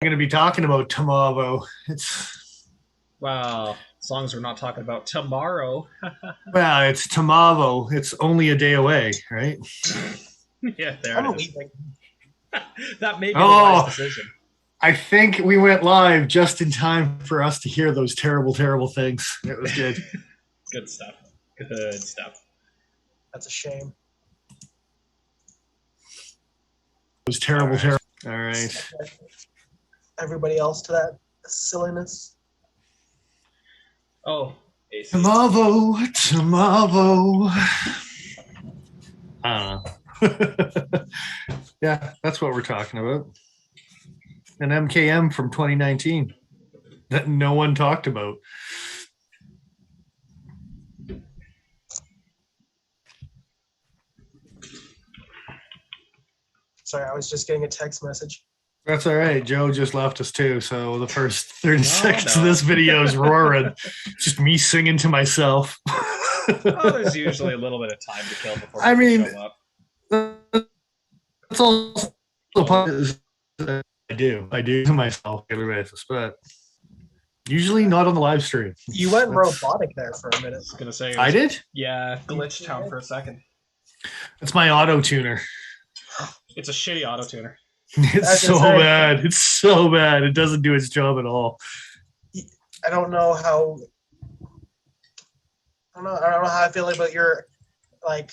going to be talking about Timavo. It's Well, as long as we're not talking about tomorrow. it's Timavo. It's only a day away, right? Yeah, there I'm it is. leaving. That may be the wise Oh, decision. I think we went live just in time for us to hear those terrible, terrible things. It was good. Good stuff. Good stuff. That's a shame. It was terrible, All right. terrible. All right. Everybody else to that silliness. Oh, AC. Timavo, Timavo. I don't know. Yeah, that's what we're talking about. An MKM from 2019 that no one talked about. Sorry, I was just getting a text message. That's all right. Joe just left us too. So the first 30 No, seconds no. of this video is roaring. Just me singing to myself. Oh, there's usually a little bit of time to kill before I mean, show up. that's also part of I do to myself on a daily basis, but usually not on the live stream. You went robotic there for a minute. I was gonna say. I did? Yeah, glitched town for a second. It's my auto tuner. It's a shitty auto tuner. It's so bad. It's so bad. It doesn't do its job at all. I don't know how. I don't know how I feel about your like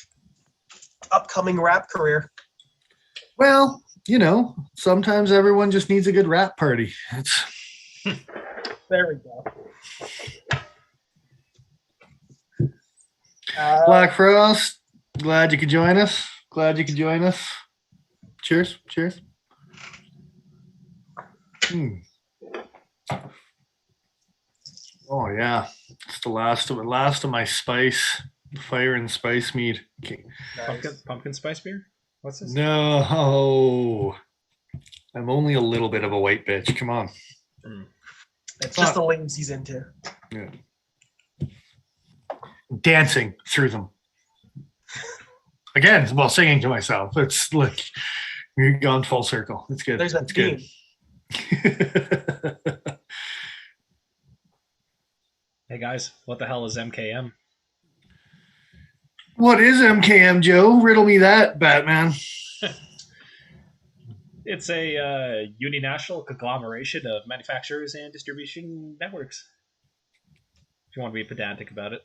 upcoming rap career. Well, you know, sometimes everyone just needs a good rap party. It's There we go. Black Frost. Glad you could join us. Glad you could join us. Cheers. Cheers. Oh yeah, it's the last of my spice, fire and spice mead. Okay. Nice. Pumpkin spice beer? What's this? No, I'm only a little bit of a white bitch. Come on. It's just the lanes he's into. Yeah. Dancing through them. Again, while singing to myself. It's like you've gone full circle. It's good. There's that it's theme. Good. Hey guys, what the hell is MKM? What is MKM, Joe? Riddle me that, Batman. It's a uninational conglomeration of manufacturers and distribution networks. If you want to be pedantic about it.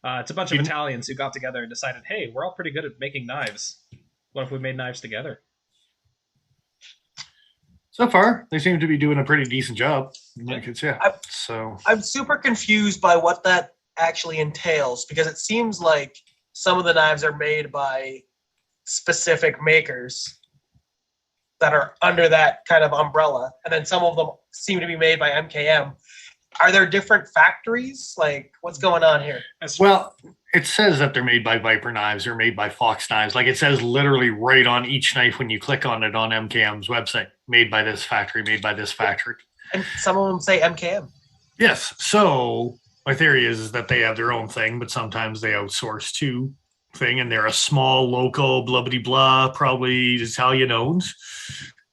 It's a bunch of Italians who got together and decided, hey, we're all pretty good at making knives. What if we made knives together? So far, they seem to be doing a pretty decent job. Like it's I'm super confused by what that actually entails because it seems like some of the knives are made by specific makers that are under that kind of umbrella, and then some of them seem to be made by MKM. Are there different factories? Like, what's going on here? Well, it says that they're made by Viper knives or made by Fox knives. Like it says literally right on each knife when you click on it on MKM's website. Made by this factory, made by this factory. And some of them say MKM. Yes. So my theory is that they have their own thing, but sometimes they outsource to thing, and they're a small local blah blah blah, probably Italian owned.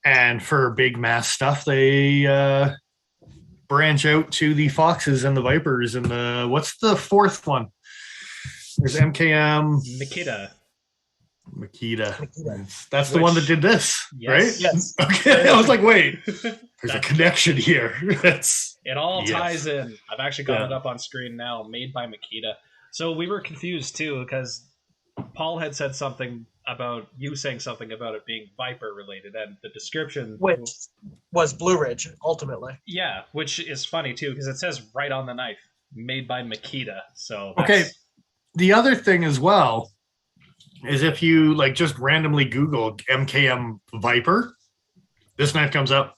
And for big mass stuff, they branch out to the Foxes and the Vipers and the what's the fourth one? There's MKM Makita. That's the one that did this, right? Yes. Okay. I was like, wait, there's a connection here. It all ties in. I've actually got it up on screen now, made by Makita. So we were confused too because Paul had said something about you saying something about it being Viper related, and the description, which was Blue Ridge ultimately. Yeah, which is funny too because it says right on the knife, made by Makita. So okay. The other thing as well is if you like just randomly Google MKM Viper, this knife comes up.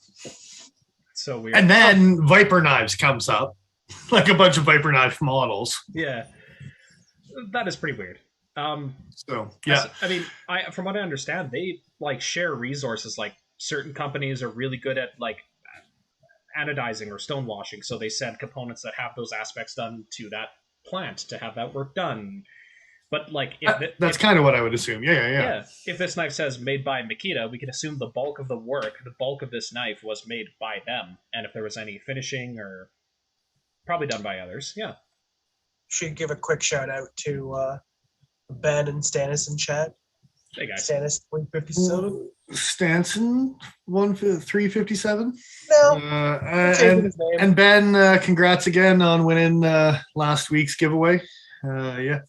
So weird. And then Viper knives comes up, like a bunch of Viper knife models. Yeah, that is pretty weird. So yeah, I mean, from what I understand, they like share resources. Like certain companies are really good at like anodizing or stonewashing, so they send components that have those aspects done to that plant to have that work done. But like, that's kind of what I would assume. Yeah. If this knife says made by Makita, we can assume the bulk of the work, the bulk of this knife was made by them. And if there was any finishing or probably done by others, yeah. Should give a quick shout out to Ben and Stannis in chat. Hey guys. Stannis 357. Stanson 357. No. And Ben, congrats again on winning last week's giveaway. Yeah,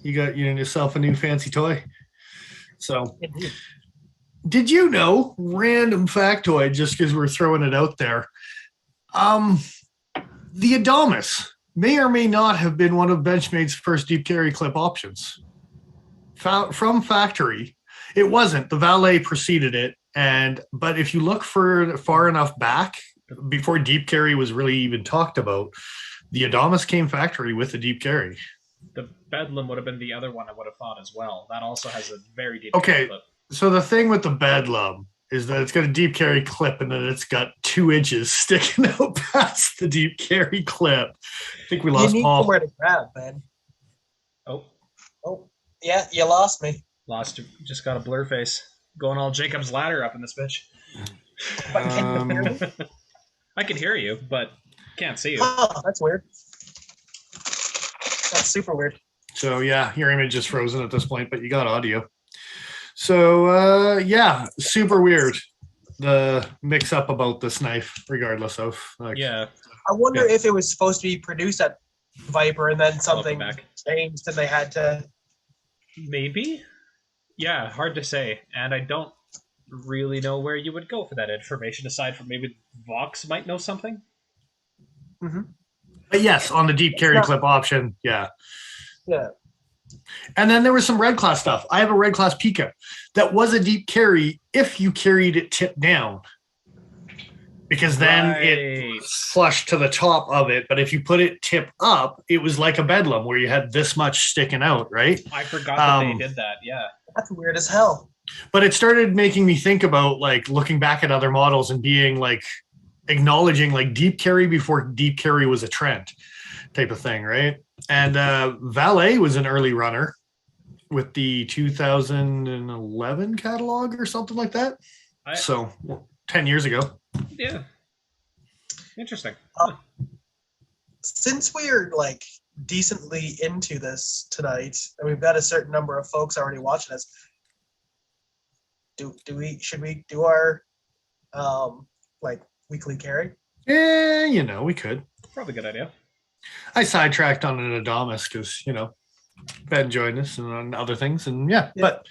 you got yourself a new fancy toy. So, did you know, random factoid, just because we're throwing it out there, the Adamas may or may not have been one of Benchmade's first deep carry clip options. From factory, it wasn't. The Valet preceded it, but if you look far enough back, before deep carry was really even talked about, the Adamas came factory with the deep carry. The Bedlam would have been the other one I would have thought as well. That also has a very deep carry clip. So the thing with the Bedlam is that it's got a deep carry clip and then it's got 2 inches sticking out past the deep carry clip. I think we lost Paul. You need somewhere to grab, man. Oh, yeah, you lost me. Lost you. Just got a blur face. Going all Jacob's Ladder up in this bitch. I can hear you, but can't see you. Oh, that's weird. That's super weird. So yeah, your image is frozen at this point, but you got audio. So yeah, super weird. The mix up about this knife, regardless of yeah. I wonder if it was supposed to be produced at Viper and then something changed and they had to. Maybe. Yeah, hard to say, and I don't really know where you would go for that information aside from maybe Vox might know something. Mm-hmm. But yes, on the deep carry clip option, yeah. And then there was some red class stuff. I have a red class Pika that was a deep carry if you carried it tip down, because then it flushed to the top of it. But if you put it tip up, it was like a Bedlam where you had this much sticking out, right? I forgot that they did that. Yeah, that's weird as hell. But it started making me think about like looking back at other models and being like acknowledging like deep carry before deep carry was a trend type of thing, right? And Valet was an early runner with the 2011 catalog or something like that. So 10 years ago. Yeah. Interesting. Since we're like decently into this tonight, and we've got a certain number of folks already watching us, should we do our like weekly carry? Yeah, we could. Probably a good idea. I sidetracked on an Adamas because, Ben joined us and on other things. And but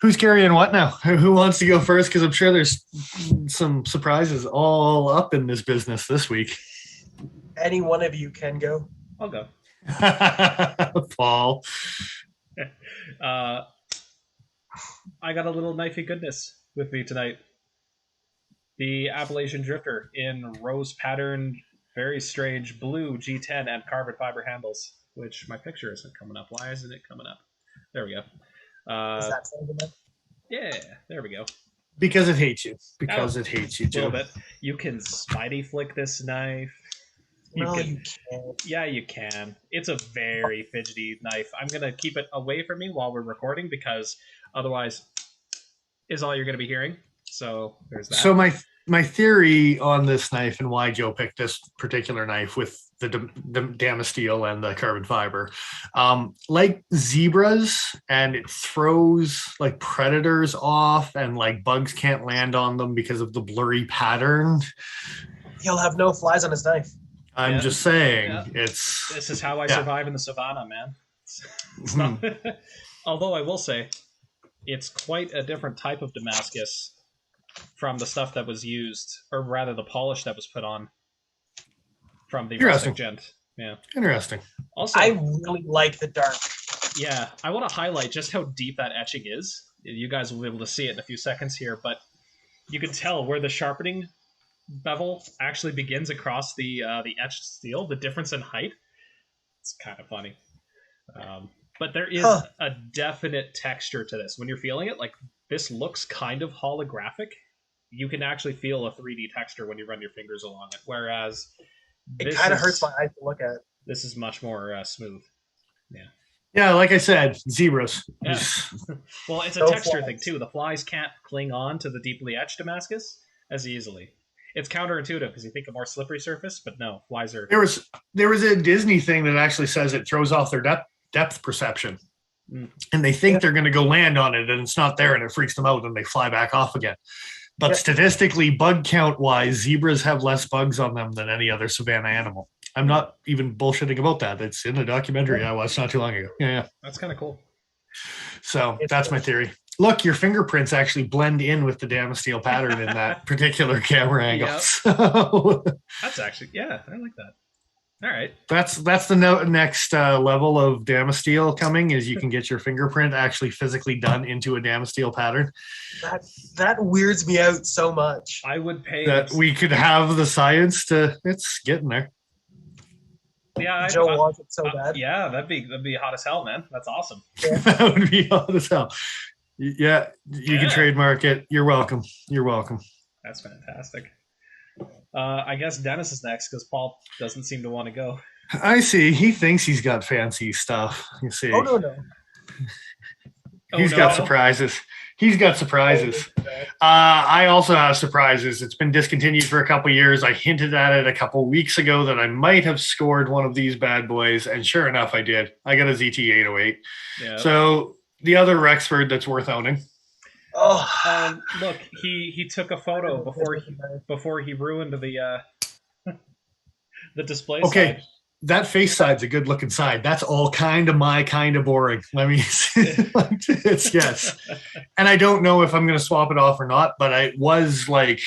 who's carrying what now? Who wants to go first? Because I'm sure there's some surprises all up in this business this week. Any one of you can go. I'll go. Paul. I got a little knifey goodness with me tonight. The Appalachian Drifter in rose patterned, very strange blue G10 and carbon fiber handles, which my picture isn't coming up. Why isn't it coming up? There we go. Is that something? Yeah, there we go. Because it hates you. Because it hates you, Joe. A little bit. You can Spidey flick this knife. You can't. Yeah, you can. It's a very fidgety knife. I'm going to keep it away from me while we're recording because otherwise is all you're going to be hearing. So there's that. So my theory on this knife and why Joe picked this particular knife with the Damasteel and the carbon fiber, like zebras, and it throws like predators off and like bugs can't land on them because of the blurry pattern. He'll have no flies on his knife. I'm just saying, this is how I survive in the savannah, man. It's not, although I will say, it's quite a different type of Damascus from the stuff that was used, or rather the polish that was put on from the rustic gent. Yeah. Interesting. Also, I really like the dark. Yeah, I want to highlight just how deep that etching is. You guys will be able to see it in a few seconds here, but you can tell where the sharpening bevel actually begins across the etched steel, the difference in height. It's kind of funny. But there is a definite texture to this. When you're feeling it, like this looks kind of holographic. You can actually feel a 3D texture when you run your fingers along it. Whereas it kind of hurts my eyes to look at. This is much more smooth. Yeah. Yeah, like I said, zebras. Yeah. Well, it's a No texture flies. thing too. The flies can't cling on to the deeply etched Damascus as easily. It's counterintuitive because you think a more slippery surface, but no, flies are. There was a Disney thing that actually says it throws off their depth perception. And they think they're going to go land on it, and it's not there, and it freaks them out, and they fly back off again. But statistically, bug count wise, zebras have less bugs on them than any other savanna animal. I'm not even bullshitting about that. It's in a documentary I watched not too long ago. Yeah. That's kind of cool. So that's my theory. Look, your fingerprints actually blend in with the damasteel pattern in that particular camera angle. Yep. So That's actually, yeah, I like that. All right. that's the next level of damasteel coming is you can get your fingerprint actually physically done into a damasteel pattern. That weirds me out so much. I would pay That we could have the science to. It's getting there. Yeah, Joe wants it so bad. Yeah, that'd be hot as hell, man. That's awesome. That would be hot as hell. Yeah, you can trademark it. You're welcome. You're welcome. That's fantastic. I guess Dennis is next because Paul doesn't seem to want to go. I see. He thinks he's got fancy stuff. You see. Oh no. He's got surprises. He's got surprises. I also have surprises. It's been discontinued for a couple years. I hinted at it a couple weeks ago that I might have scored one of these bad boys, and sure enough, I did. I got a ZT-808. Yeah. So the other Rexford that's worth owning. Oh, look, he took a photo before he ruined the the display. Okay. Side. That face side's a good looking side. That's all kind of boring. Let me it's yes. And I don't know if I'm going to swap it off or not, but I was like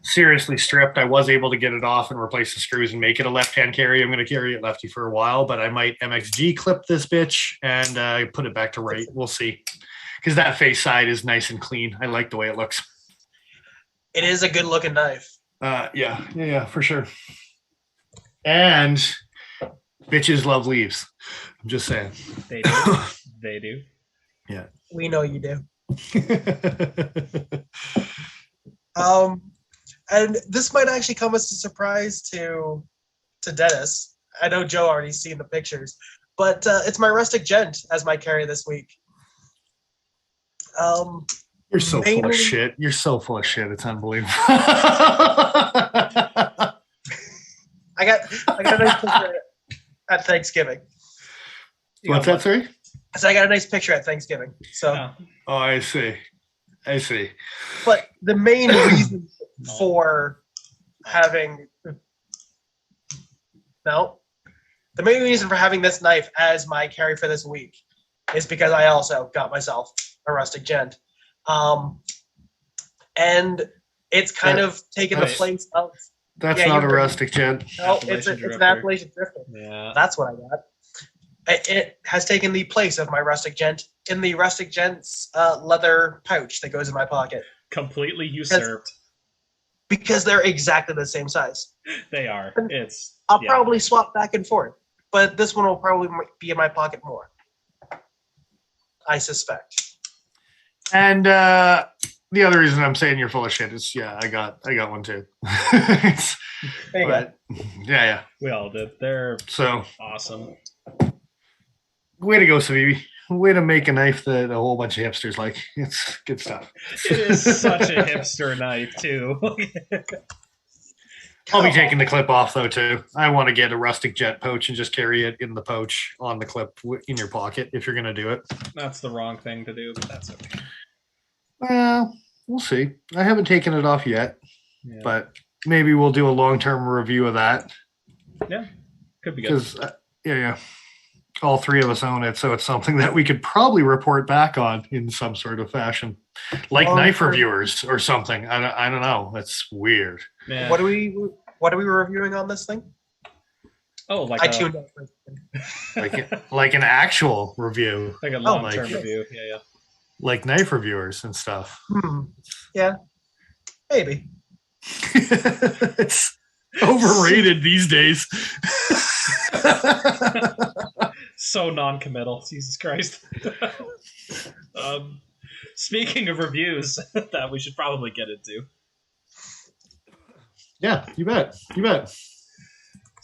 seriously stripped. I was able to get it off and replace the screws and make it a left-hand carry. I'm going to carry it lefty for a while, but I might MXG clip this bitch and put it back to right. We'll see. Because that face side is nice and clean. I like the way it looks. it is a good looking knife. Yeah, for sure. And bitches love leaves. I'm just saying. They do. They do. Yeah. We know you do. And this might actually come as a surprise to Dennis. I know Joe already seen the pictures, but it's my rustic gent as my carry this week. You're so full of shit. You're so full of shit. It's unbelievable. I got a nice picture at Thanksgiving. What's that, sorry? So I got a nice picture at Thanksgiving. So. Oh, I see. But the main reason for having this knife as my carry for this week is because I also got myself a rustic gent. And it's kind of taken the place of... That's not a rustic gent. No, it's an Appalachian Drifter. Yeah. That's what I got. It has taken the place of my rustic gent in the rustic gent's leather pouch that goes in my pocket. Completely usurped. Because they're exactly the same size. They are. I'll probably swap back and forth, but this one will probably be in my pocket more. I suspect. And the other reason I'm saying you're full of shit is, I got one too. Yeah. We all did. They're so awesome. Way to go, Savivi. Way to make a knife that a whole bunch of hipsters like. It's good stuff. It is such a hipster knife, too. I'll be taking the clip off, though, too. I want to get a rustic jet pouch and just carry it in the pouch on the clip in your pocket if you're going to do it. That's the wrong thing to do, but that's okay. Well, we'll see. I haven't taken it off yet, but maybe we'll do a long-term review of that. Yeah, could be good. Because, all three of us own it, so it's something that we could probably report back on in some sort of fashion, like knife reviewers or something. I don't know. That's weird. Yeah. What are we reviewing on this thing? Oh, I tuned out. like an actual review, like a long-term review. Yeah. Like knife reviewers and stuff. Yeah, maybe. It's overrated these days. So non-committal, Jesus Christ. Speaking of reviews that we should probably get into. Yeah, you bet.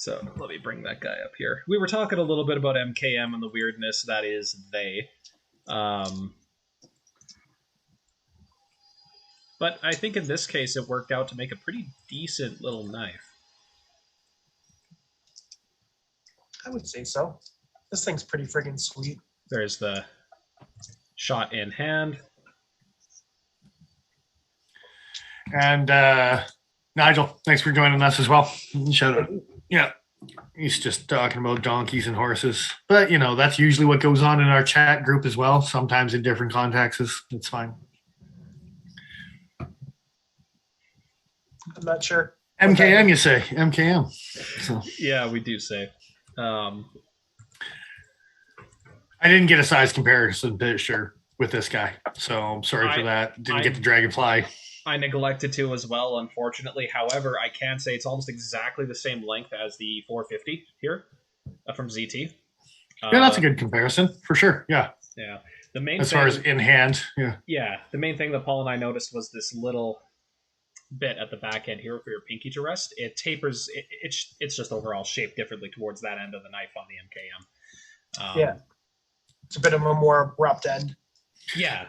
So let me bring that guy up here. We were talking a little bit about MKM and the weirdness that is they. But I think in this case it worked out to make a pretty decent little knife. I would say so. This thing's pretty friggin' sweet. There's the shot in hand. And Nigel, thanks for joining us as well. Shout out. Yeah. He's just talking about donkeys and horses. But, you know, that's usually what goes on in our chat group as well, sometimes in different contexts. It's fine. I'm not sure. MKM, you say. MKM. So. Yeah, we do say. I didn't get a size comparison picture with this guy, so I'm sorry for that. Didn't get the Dragonfly. I neglected to as well, unfortunately. However, I can say it's almost exactly the same length as the 450 here from ZT. Yeah, that's a good comparison for sure. Yeah. Yeah. The main as thing, far as in hand, yeah. Yeah, the main thing that Paul and I noticed was this little bit at the back end here for your pinky to rest. It tapers. It's just overall shaped differently towards that end of the knife on the MKM. Yeah. It's a bit of a more abrupt end. Yeah.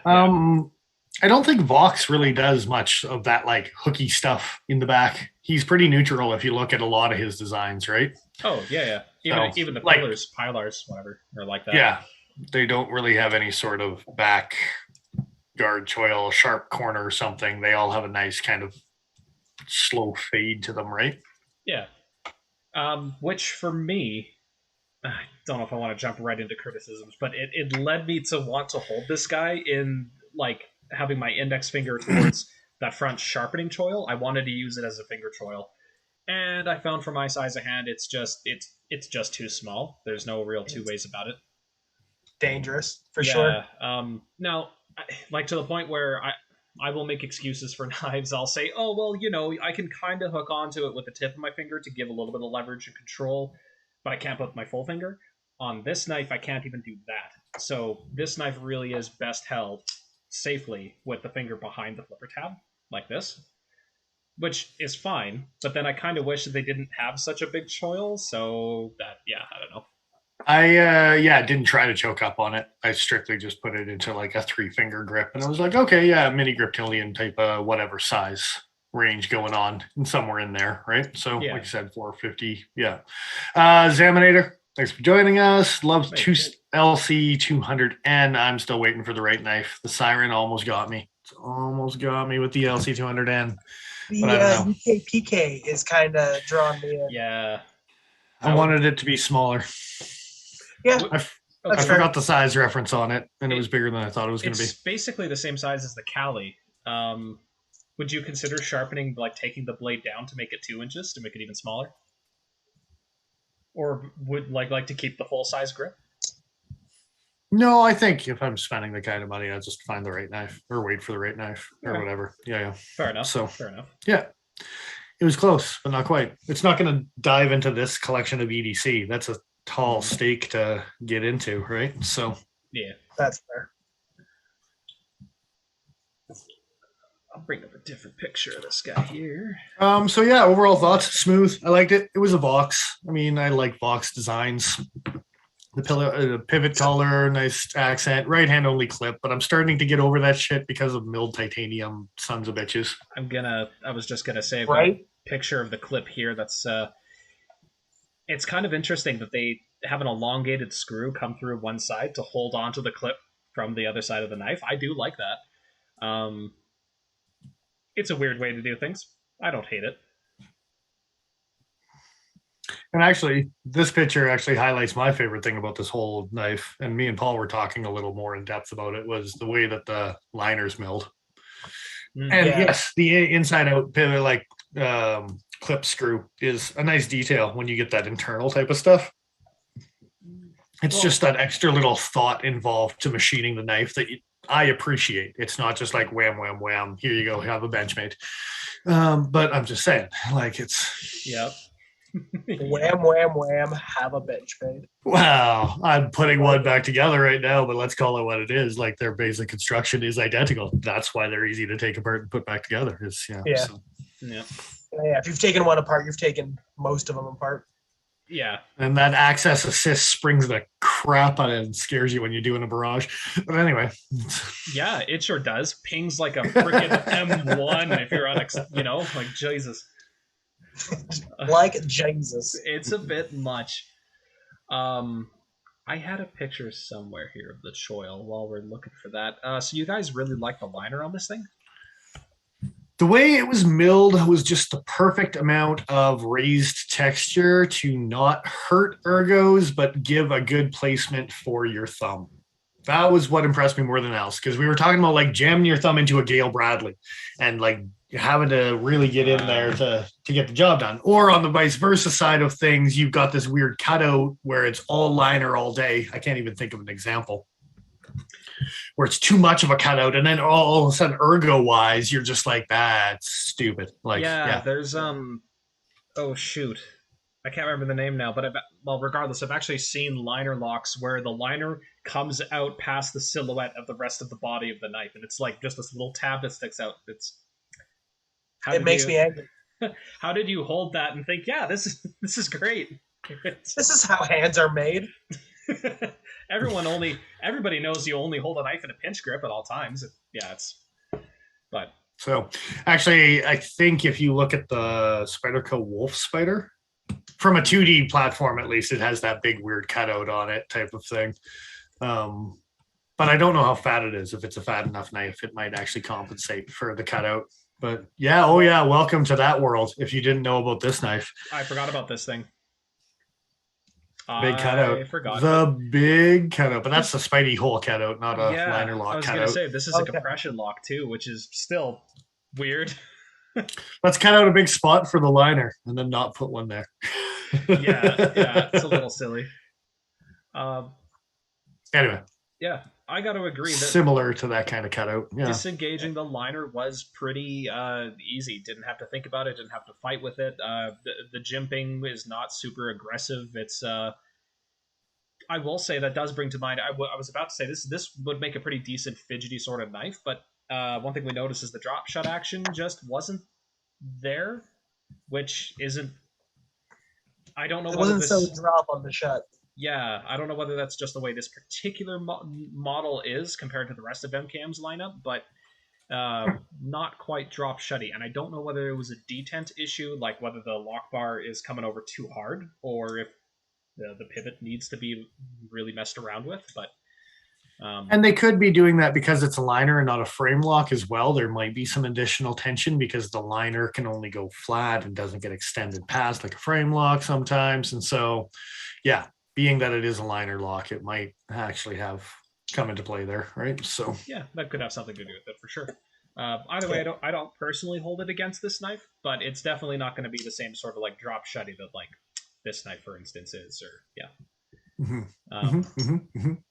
I don't think Vox really does much of that like hooky stuff in the back. He's pretty neutral if you look at a lot of his designs, right? Oh, yeah. Even the pilars, whatever, are like that. Yeah. They don't really have any sort of back guard choil, sharp corner or something. They all have a nice kind of slow fade to them, right? Yeah. Which for me, I don't know if I want to jump right into criticisms, but it led me to want to hold this guy in like having my index finger towards that front sharpening choil. I wanted to use it as a finger choil, and I found for my size of hand, it's just too small. There's no real two ways about it. Dangerous for sure. Now, like to the point where I will make excuses for knives. I'll say, oh well, you know, I can kind of hook onto it with the tip of my finger to give a little bit of leverage and control, but I can't put my full finger. On this knife, I can't even do that. So this knife really is best held safely with the finger behind the flipper tab, like this, which is fine. But then I kind of wish that they didn't have such a big choil, so that, yeah, I don't know. I didn't try to choke up on it. I strictly just put it into like a 3-finger grip, and I was like, okay, yeah, mini griptilian type of whatever size range going on, and somewhere in there, right? So, like I said, 450, yeah. Zaminator, thanks for joining us. Love LC200N. I'm still waiting for the right knife. The Siren almost got me. It's almost got me with the LC200N. The UK PK is kind of drawing me in. Yeah. I wanted it to be smaller. Yeah. I forgot the size reference on it, and it was bigger than I thought it was going to be. It's basically the same size as the Cali. Would you consider sharpening, like taking the blade down to make it 2 inches to make it even smaller? Or would like to keep the full size grip? No, I think if I'm spending the kind of money, I'll just find the right knife or wait for the right knife or whatever. Yeah. Fair enough. Fair enough. Yeah. It was close, but not quite. It's not going to dive into this collection of EDC. That's a tall stake to get into, right? So yeah, that's fair. I'll bring up a different picture of this guy here. So yeah, overall thoughts, smooth. I liked it. It was a Vox. I mean, I like Vox designs. The pivot color, nice accent, right hand only clip, but I'm starting to get over that shit because of milled titanium sons of bitches. I was just gonna say, right? Picture of the clip here. That's it's kind of interesting that they have an elongated screw come through one side to hold onto the clip from the other side of the knife. I do like that. It's a weird way to do things. I don't hate it. And actually, this picture actually highlights my favorite thing about this whole knife. And me and Paul were talking a little more in depth about it, was the way that the liner's milled. And yes, the inside out pivot, like clip screw, is a nice detail when you get that internal type of stuff. It's just that extra little thought involved to machining the knife that I appreciate. It's not just like wham, wham, wham, here you go, have a Benchmade. But I'm just saying, like, it's... Yep. Wham, wham, wham, have a Benchmade. Wow, I'm putting one back together right now, but let's call it what it is. Like, their basic construction is identical. That's why they're easy to take apart and put back together. So. Yeah, if you've taken one apart, you've taken most of them apart. Yeah. And that access assist springs the crap out of it and scares you when you're doing a barrage. But anyway. Yeah, it sure does. Pings like a freaking M1 if you're on, like Jesus. Like Jesus. It's a bit much. I had a picture somewhere here of the choil while we're looking for that. So you guys really like the liner on this thing? The way it was milled was just the perfect amount of raised texture to not hurt ergos, but give a good placement for your thumb. That was what impressed me more than else, because we were talking about like jamming your thumb into a Gale Bradley and like having to really get in there to get the job done. Or on the vice versa side of things, you've got this weird cutout where it's all liner all day. I can't even think of an example where it's too much of a cutout, and then all of a sudden, ergo wise, you're just like, that's stupid. Like, yeah. There's oh shoot, I can't remember the name now, but regardless, I've actually seen liner locks where the liner comes out past the silhouette of the rest of the body of the knife, and it's like just this little tab that sticks out. It makes me angry. How did you hold that and think, yeah, this is great? This is how hands are made. Everybody knows you only hold a knife in a pinch grip at all times. Yeah, but so actually, I think if you look at the Spyderco Wolf Spider, from a 2D platform at least, it has that big weird cutout on it type of thing. But I don't know how fat it is. If it's a fat enough knife, it might actually compensate for the cutout. But yeah, oh yeah, welcome to that world. If you didn't know about this knife, I forgot about this thing. Big cutout. I forgot. Big cutout, but that's the Spidey hole cutout, not a liner lock cutout. I was going to say, this is a compression lock too, which is still weird. Let's cut out a big spot for the liner and then not put one there. yeah, it's a little silly. Anyway. Yeah, I got to agree. That similar to that kind of cutout. Yeah. Disengaging the liner was pretty easy. Didn't have to think about it. Didn't have to fight with it. The jimping is not super aggressive. It's. I will say that does bring to mind. I was about to say this would make a pretty decent fidgety sort of knife, but one thing we noticed is the drop shot action just wasn't there, which isn't. I don't know. It wasn't so drop on the shot. Yeah, I don't know whether that's just the way this particular model is compared to the rest of Mkm's lineup, but not quite drop shutty. And I don't know whether it was a detent issue, like whether the lock bar is coming over too hard, or if the pivot needs to be really messed around with. But and they could be doing that because it's a liner and not a frame lock as well. There might be some additional tension because the liner can only go flat and doesn't get extended past like a frame lock sometimes. And so, yeah. Being that it is a liner lock, it might actually have come into play there, right? So yeah, that could have something to do with it for sure. Either way, I don't personally hold it against this knife, but it's definitely not going to be the same sort of like drop shutty that like this knife, for instance, is. Or yeah,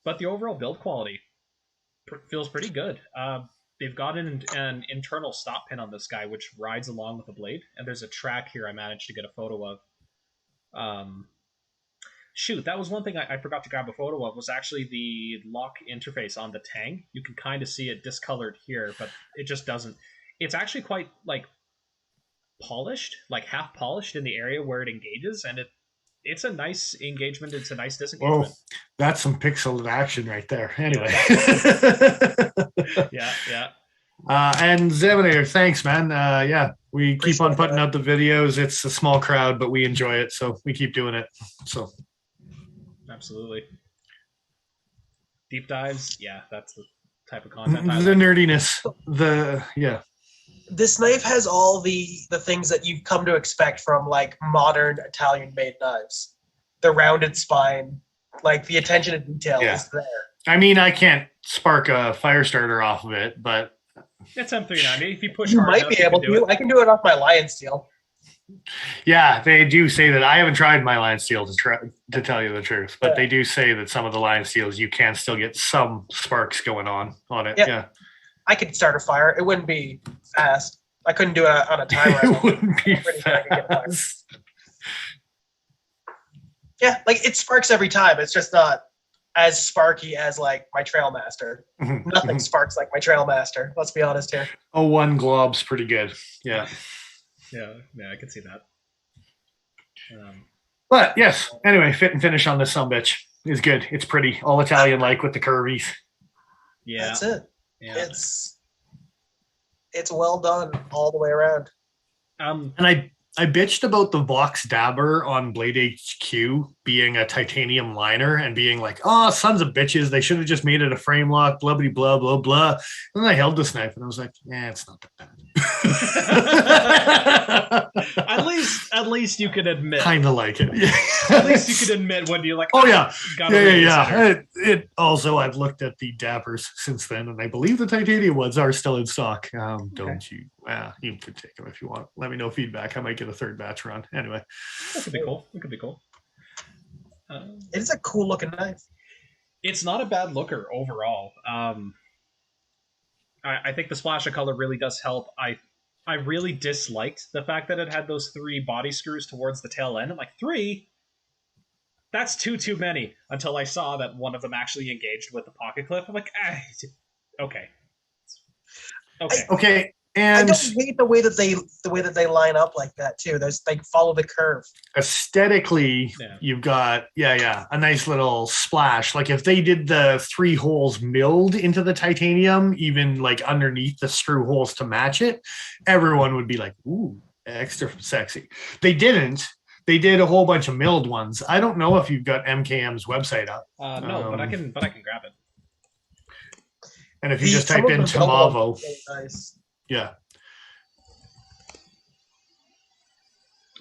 but the overall build quality feels pretty good. They've got an internal stop pin on this guy, which rides along with the blade, and there's a track here I managed to get a photo of. Shoot, that was one thing I forgot to grab a photo of, was actually the lock interface on the Tang. You can kind of see it discolored here, but it just doesn't. It's actually quite, like, polished, like half polished in the area where it engages, and it's a nice engagement. It's a nice disengagement. Oh, that's some pixel action right there. Anyway. Yeah. And Zeminator, thanks, man. Yeah, we keep on putting out the videos. It's a small crowd, but we enjoy it, so we keep doing it. So. Absolutely. Deep dives, yeah, that's the type of content. The nerdiness, This knife has all the things that you've come to expect from like modern Italian-made knives. The rounded spine, like the attention to detail is there. I mean, I can't spark a fire starter off of it, but it's M390. If you push, you hard might enough, be able to. I can do it off my Lion Steel. Yeah, they do say that. I haven't tried my Lion Steel to tell you the truth, but they do say that some of the Lion Steels you can still get some sparks going on it. Yeah. I could start a fire. It wouldn't be fast. I couldn't do it on a timer. It wouldn't be fast. Yeah, like it sparks every time. It's just not as sparky as like my Trailmaster. Nothing sparks like my Trailmaster. Let's be honest here. 01 Glob's pretty good. Yeah. Yeah, I can see that. But yes, anyway, fit and finish on this sumbitch is good. It's pretty, all Italian-like with the curvies. Yeah, That's it. yeah. It's well done all the way around. And I bitched about the Vox Dabber on Blade HQ being a titanium liner and being like, oh, sons of bitches, they should have just made it a frame lock, blah, blah, blah, blah, blah. And then I held this knife and I was like, yeah, it's not that bad. at least you could admit. Kind of like it. Yeah. At least you could admit when you're like, oh, yeah. Yeah. It also, I've looked at the Dabbers since then, and I believe the titanium ones are still in stock. Don't you? You could take them if you want. Let me know feedback. I might get a third batch run. Anyway. That could be cool. It could be cool. It's a cool looking knife. It's not a bad looker overall. I think the splash of color really does help. I really disliked the fact that it had those 3 body screws towards the tail end. I'm like, 3? That's too many. Until I saw that one of them actually engaged with the pocket clip. I'm like, okay. Okay. And I don't hate the way that they line up like that too. They follow the curve. Aesthetically, you've got a nice little splash. Like if they did the 3 holes milled into the titanium, even like underneath the screw holes to match it, everyone would be like, ooh, extra sexy. They didn't. They did a whole bunch of milled ones. I don't know if you've got MKM's website up. No, but I can grab it. And if you just type in Timavo, nice. Yeah.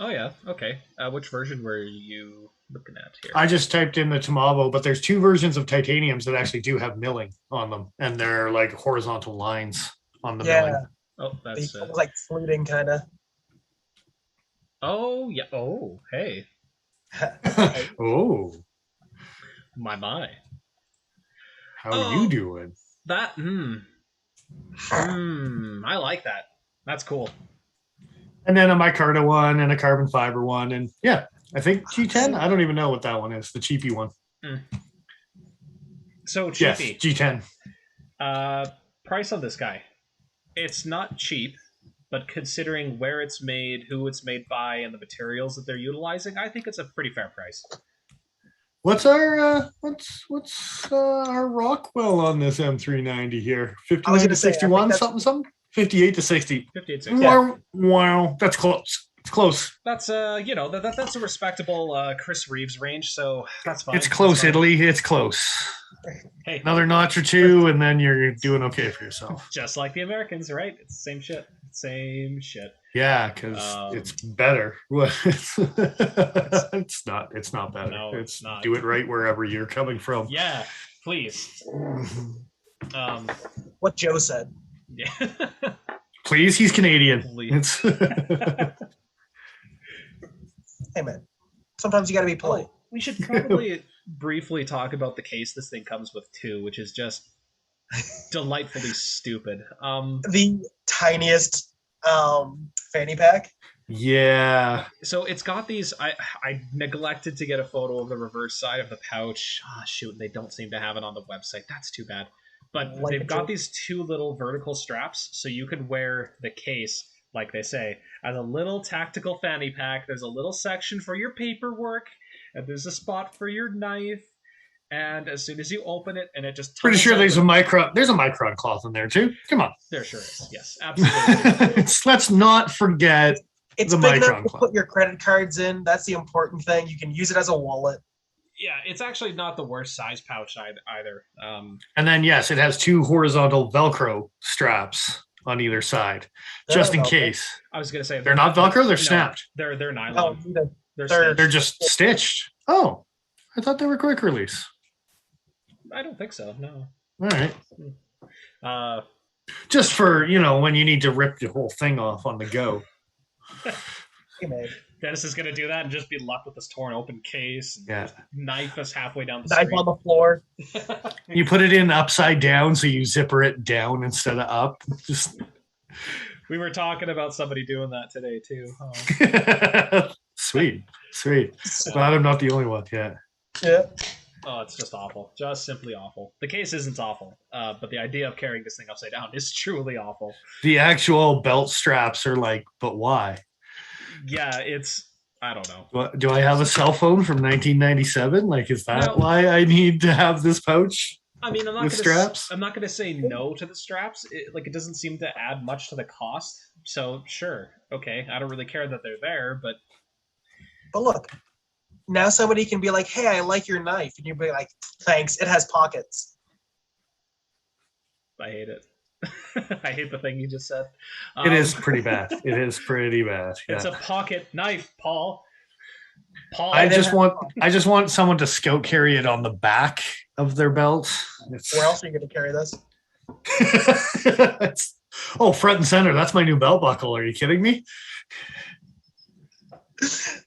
Oh yeah. Okay. Which version were you looking at here? I just typed in the Timavo, but there's 2 versions of titaniums that actually do have milling on them, and they're like horizontal lines on the milling. Oh, that's like fluting kind of. Oh yeah. Oh hey. Oh. My. How you doing? That. I like that. That's cool. And then a micarta one and a carbon fiber one, and I think G10. I don't even know what that one is. The cheapy one. So cheapy. Yes, G10. Price on this guy. It's not cheap, but considering where it's made, who it's made by, and the materials that they're utilizing, I think it's a pretty fair price. What's our our Rockwell on this M390 here? 59 to 61, something? 58 to 60. 58 to 60. Wow, that's close. It's close. That's that's a respectable Chris Reeves range, so that's fine. It's close, Italy. It's close. Hey, another notch or 2, and then you're doing okay for yourself. Just like the Americans, right? It's the same shit. Same shit. Yeah, because it's better. It's not better. No, it's not. Do it right wherever you're coming from. Yeah, please. What Joe said. Yeah. Please, he's Canadian. Please. Hey man, sometimes you got to be polite. We should probably briefly talk about the case this thing comes with too, which is just delightfully stupid. The tiniest fanny pack. Yeah. So it's got these. I neglected to get a photo of the reverse side of the pouch. Shoot, they don't seem to have it on the website. That's too bad. But they've got these 2 little vertical straps, so you can wear the case, like they say, as a little tactical fanny pack. There's a little section for your paperwork, and there's a spot for your knife. And as soon as you open it, and it just pretty sure there's a micron cloth in there too. Come on, there sure is. Yes, absolutely. Let's not forget it's the big micron enough to cloth. put your credit cards in. That's the important thing. You can use it as a wallet. Yeah, it's actually not the worst size pouch either. And then yes, it has 2 horizontal Velcro straps on either side, just in case. I was gonna say they're not Velcro; they're snapped. They're nylon. No, They're just stitched. Oh, I thought they were quick release. I don't think so. No. All right. Just for when you need to rip the whole thing off on the go. Hey man. Dennis is gonna do that and just be left with this torn open case. And knife us halfway down the knife street. on the floor. You put it in upside down, so you zipper it down instead of up. Just. We were talking about somebody doing that today too. Sweet. Glad I'm not the only one. Yeah. Oh, it's just awful. Just simply awful. The case isn't awful, but the idea of carrying this thing upside down is truly awful. The actual belt straps are like, but why? Yeah, it's I don't know. Do I have a cell phone from 1997? Like, is that why I need to have this pouch? I mean, with straps? I'm not gonna say no to the straps. It doesn't seem to add much to the cost. So sure, okay. I don't really care that they're there, but look, now somebody can be like, "Hey, I like your knife," and you'll be like, "Thanks, it has pockets." I hate it. I hate the thing you just said. It is pretty bad. It is pretty bad. Yeah. It's a pocket knife, Paul. I just want someone to scout carry it on the back of their belt. Where else are you going to carry this? Front and center. That's my new belt buckle. Are you kidding me?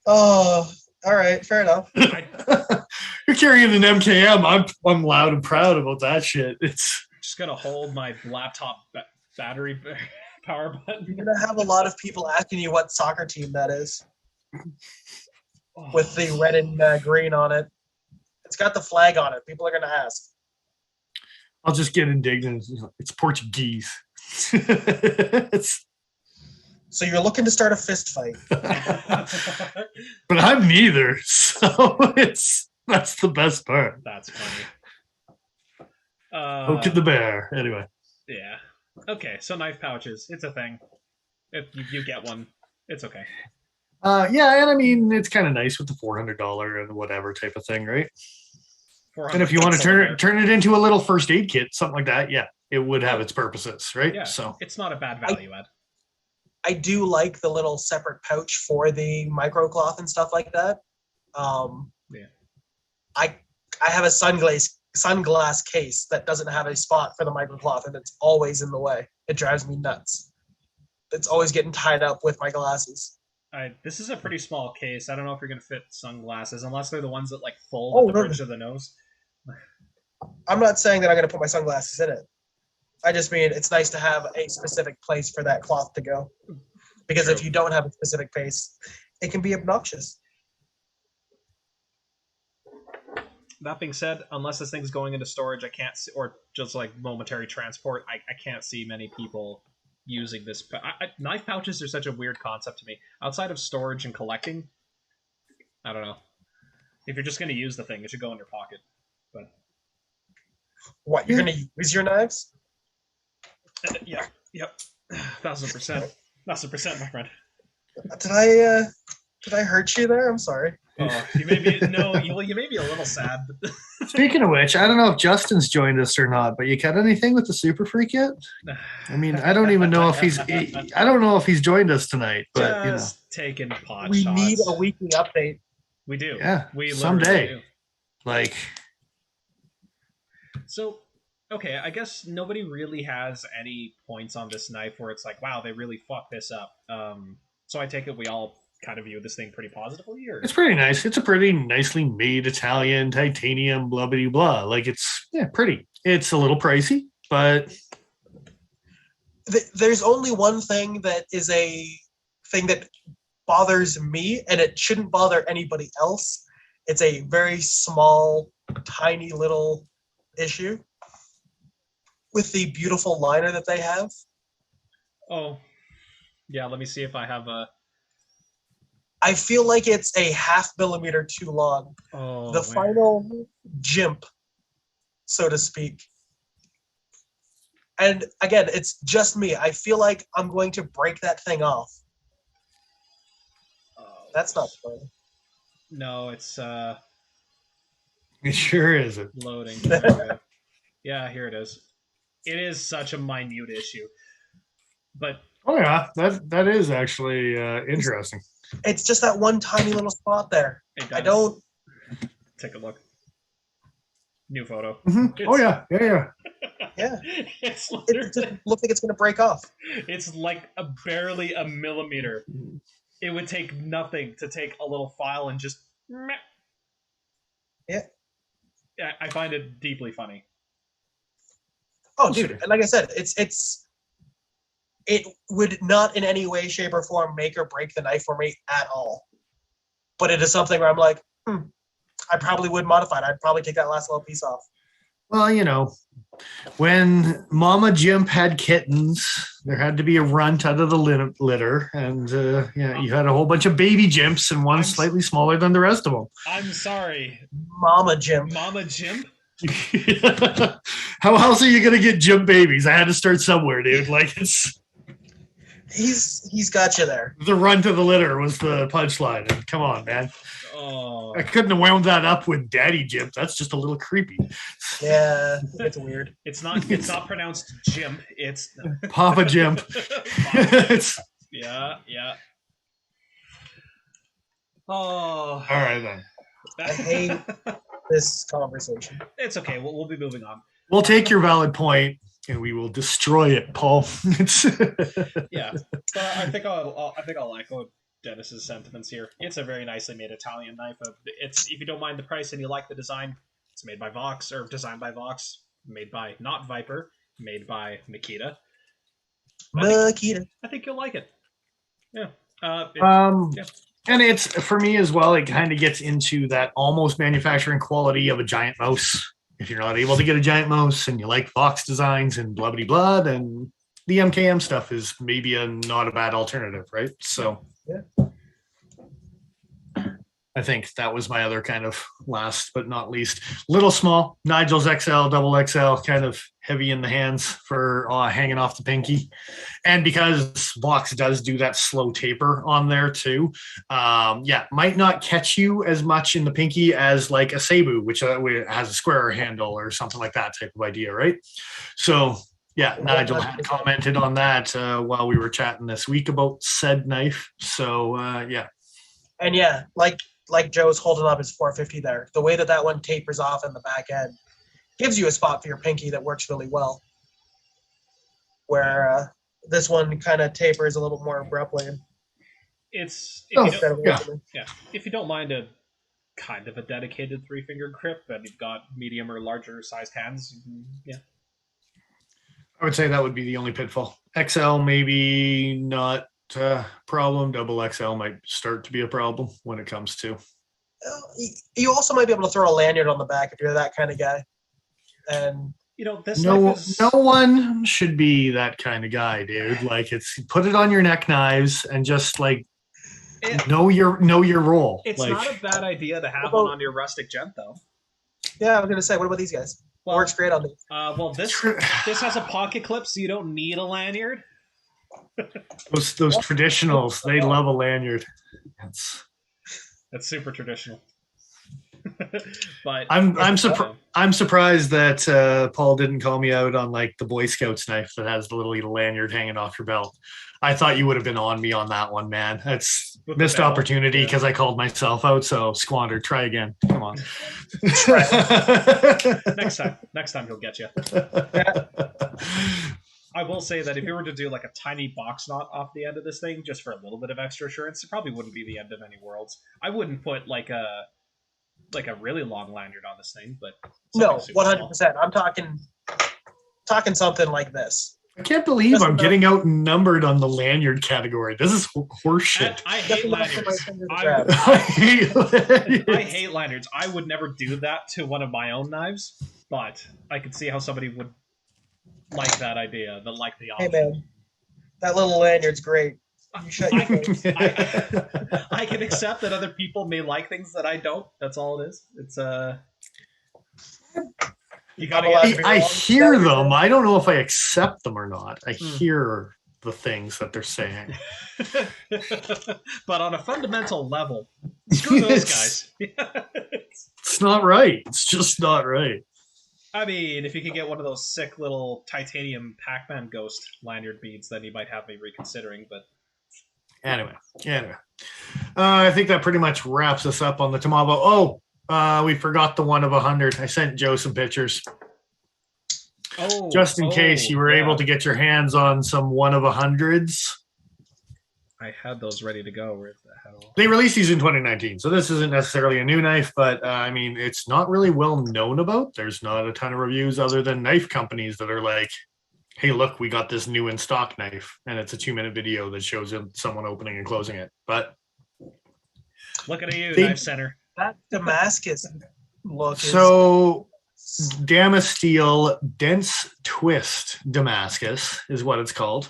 Oh, all right, fair enough. You're carrying an MKM. I'm loud and proud about that shit. It's just gonna hold my laptop battery power button. You're gonna have a lot of people asking you what soccer team that is, with the red and green on it. It's got the flag on it. People are gonna ask. I'll just get indignant. It's Portuguese. So you're looking to start a fist fight. But I'm neither, so that's the best part. That's funny. Poke the bear. Anyway. Yeah. Okay, so knife pouches. It's a thing. If you get one, it's okay. Yeah, and I mean, it's kind of nice with the $400 and whatever type of thing, right? And if you want to turn it into a little first aid kit, something like that, yeah, it would have its purposes, right? Yeah, so it's not a bad value add. I do like the little separate pouch for the microcloth and stuff like that. Yeah. I have a sunglass case that doesn't have a spot for the microcloth, and it's always in the way. It drives me nuts. It's always getting tied up with my glasses. This is a pretty small case. I don't know if you're going to fit sunglasses, unless they're the ones that like fold at the bridge of the nose. I'm not saying that I'm going to put my sunglasses in it. I just mean it's nice to have a specific place for that cloth to go. Because if you don't have a specific place, it can be obnoxious. That being said, unless this thing's going into storage, I can't see, or just like momentary transport, I can't see many people using this. Knife pouches are such a weird concept to me. Outside of storage and collecting, I don't know. If you're just going to use the thing, it should go in your pocket. But what, you're going to use your knives? Yeah. Yep. 1,000%. 1,000%, my friend. Did I hurt you there? I'm sorry. Oh, you may be a little sad. Speaking of which, I don't know if Justin's joined us or not, but you got anything with the Super Freak yet? I mean, I don't even know if he's joined us tonight, but just taking pot we shots. need a weekly update. We do. Yeah, we someday. Do. Like, so okay, I guess nobody really has any points on this knife where it's like, wow, they really fucked this up. So I take it we all kind of view this thing pretty positively, or? It's pretty nice. It's a pretty nicely made Italian titanium blah blah blah. Like, it's pretty. It's a little pricey, but there's only one thing that is a thing that bothers me, and it shouldn't bother anybody else. It's a very small, tiny little issue with the beautiful liner that they have. Oh, yeah. Let me see if I have a. I feel like it's a 0.5 millimeter too long. Oh, the final jimp, so to speak. And again, it's just me. I feel like I'm going to break that thing off. That's not fun. No, it's it sure isn't. Loading. Yeah, here it is. It is such a minute issue. But oh yeah, that is actually interesting. It's just that one tiny little spot there. I don't take a look. New photo. Mm-hmm. Oh yeah. Yeah. It just looks like it's going to break off. It's like barely a millimeter. It would take nothing to take a little file and just. Yeah. I find it deeply funny. Oh, dude! And like I said, it would not in any way, shape, or form make or break the knife for me at all. But it is something where I'm like, I probably would modify it. I'd probably take that last little piece off. Well, you know, when Mama Jimp had kittens, there had to be a runt out of the litter, and yeah, you had a whole bunch of baby Jimps, and one slightly smaller than the rest of them. I'm sorry, Mama Jim. Mama Jimp. How else are you gonna get Jimp babies? I had to start somewhere, dude. Like he's got you there. The runt of the litter was the punchline. And come on, man. Oh. I couldn't have wound that up with Daddy Jimp. That's just a little creepy. Yeah, it's weird. It's not pronounced Jimp. It's Papa Jimp. Yeah. Oh. All right then. I hate this conversation. It's okay. We'll be moving on. We'll take your valid point and we will destroy it, Paul. Yeah, but I think I'll echo Dennis's sentiments here. It's a very nicely made Italian knife. It's, if you don't mind the price and you like the design, it's made by Vox, or designed by Vox, made by not Viper, made by Makita. Makita. I think you'll like it. Yeah. Yeah. And it's, for me as well, it kind of gets into that almost manufacturing quality of a giant mouse. If you're not able to get a giant mouse and you like Vox designs and blah, blah, blah, then the MKM stuff is maybe not a bad alternative, right? So yeah. I think that was my other kind of last but not least. Little small, Nigel's XL, double XL, kind of heavy in the hands for hanging off the pinky. And because Vox does do that slow taper on there too, yeah, might not catch you as much in the pinky as like a Cebu, which has a squarer handle or something like that type of idea, right? So yeah, Nigel had commented on that while we were chatting this week about said knife. So yeah. And yeah, like Joe's holding up his 450 there, the way that one tapers off in the back end gives you a spot for your pinky that works really well. Where this one kind of tapers a little more abruptly. If you don't mind a kind of a dedicated 3-finger grip and you've got medium or larger sized hands, yeah. I would say that would be the only pitfall. XL maybe not problem. Double XL might start to be a problem when it comes to. You also might be able to throw a lanyard on the back if you're that kind of guy. And this no one should be that kind of guy, dude. Like, it's put it on your neck knives and just like know your role. It's like, not a bad idea to have one on your rustic gent, though. Yeah, I was gonna say, what about these guys? Well, works great on these. Well, this has a pocket clip, so you don't need a lanyard. Those traditionals, they love a lanyard. That's super traditional. But I'm surprised that Paul didn't call me out on like the Boy Scouts knife that has the little lanyard hanging off your belt. I thought you would have been on me on that one, man. That's missed opportunity because I called myself out. So squandered. Try again. Come on. Next time he'll get you. I will say that if you were to do like a tiny box knot off the end of this thing, just for a little bit of extra assurance, it probably wouldn't be the end of any worlds. I wouldn't put like a really long lanyard on this thing, but no, 100%. I'm talking something like this. I can't believe I'm getting outnumbered on the lanyard category. This is horseshit. I hate lanyards. I hate lanyards. I would never do that to one of my own knives, but I could see how somebody would like that idea, but like the option. Hey man, that little lanyard's great. You shut your face. I can accept that other people may like things that I don't. That's all it is. It's you gotta. I hear them. I don't know if I accept them or not. I hear the things that they're saying. But on a fundamental level, screw those guys. It's not right. It's just not right. I mean, if you could get one of those sick little titanium Pac-Man ghost lanyard beads, then you might have me reconsidering, but... Anyway. I think that pretty much wraps us up on the Timavo. We forgot the 1 of 100. I sent Joe some pictures. Just in case you were able to get your hands on some 1 of 100s. I had those ready to go. Where the hell? They released these in 2019, so this isn't necessarily a new knife, but I mean, it's not really well known about. There's not a ton of reviews other than knife companies that are like, hey, look, we got this new in stock knife, and it's a 2-minute video that shows someone opening and closing it. But looking at you, Knife Center. That Damascus look. So Damasteel Dense Twist Damascus is what it's called.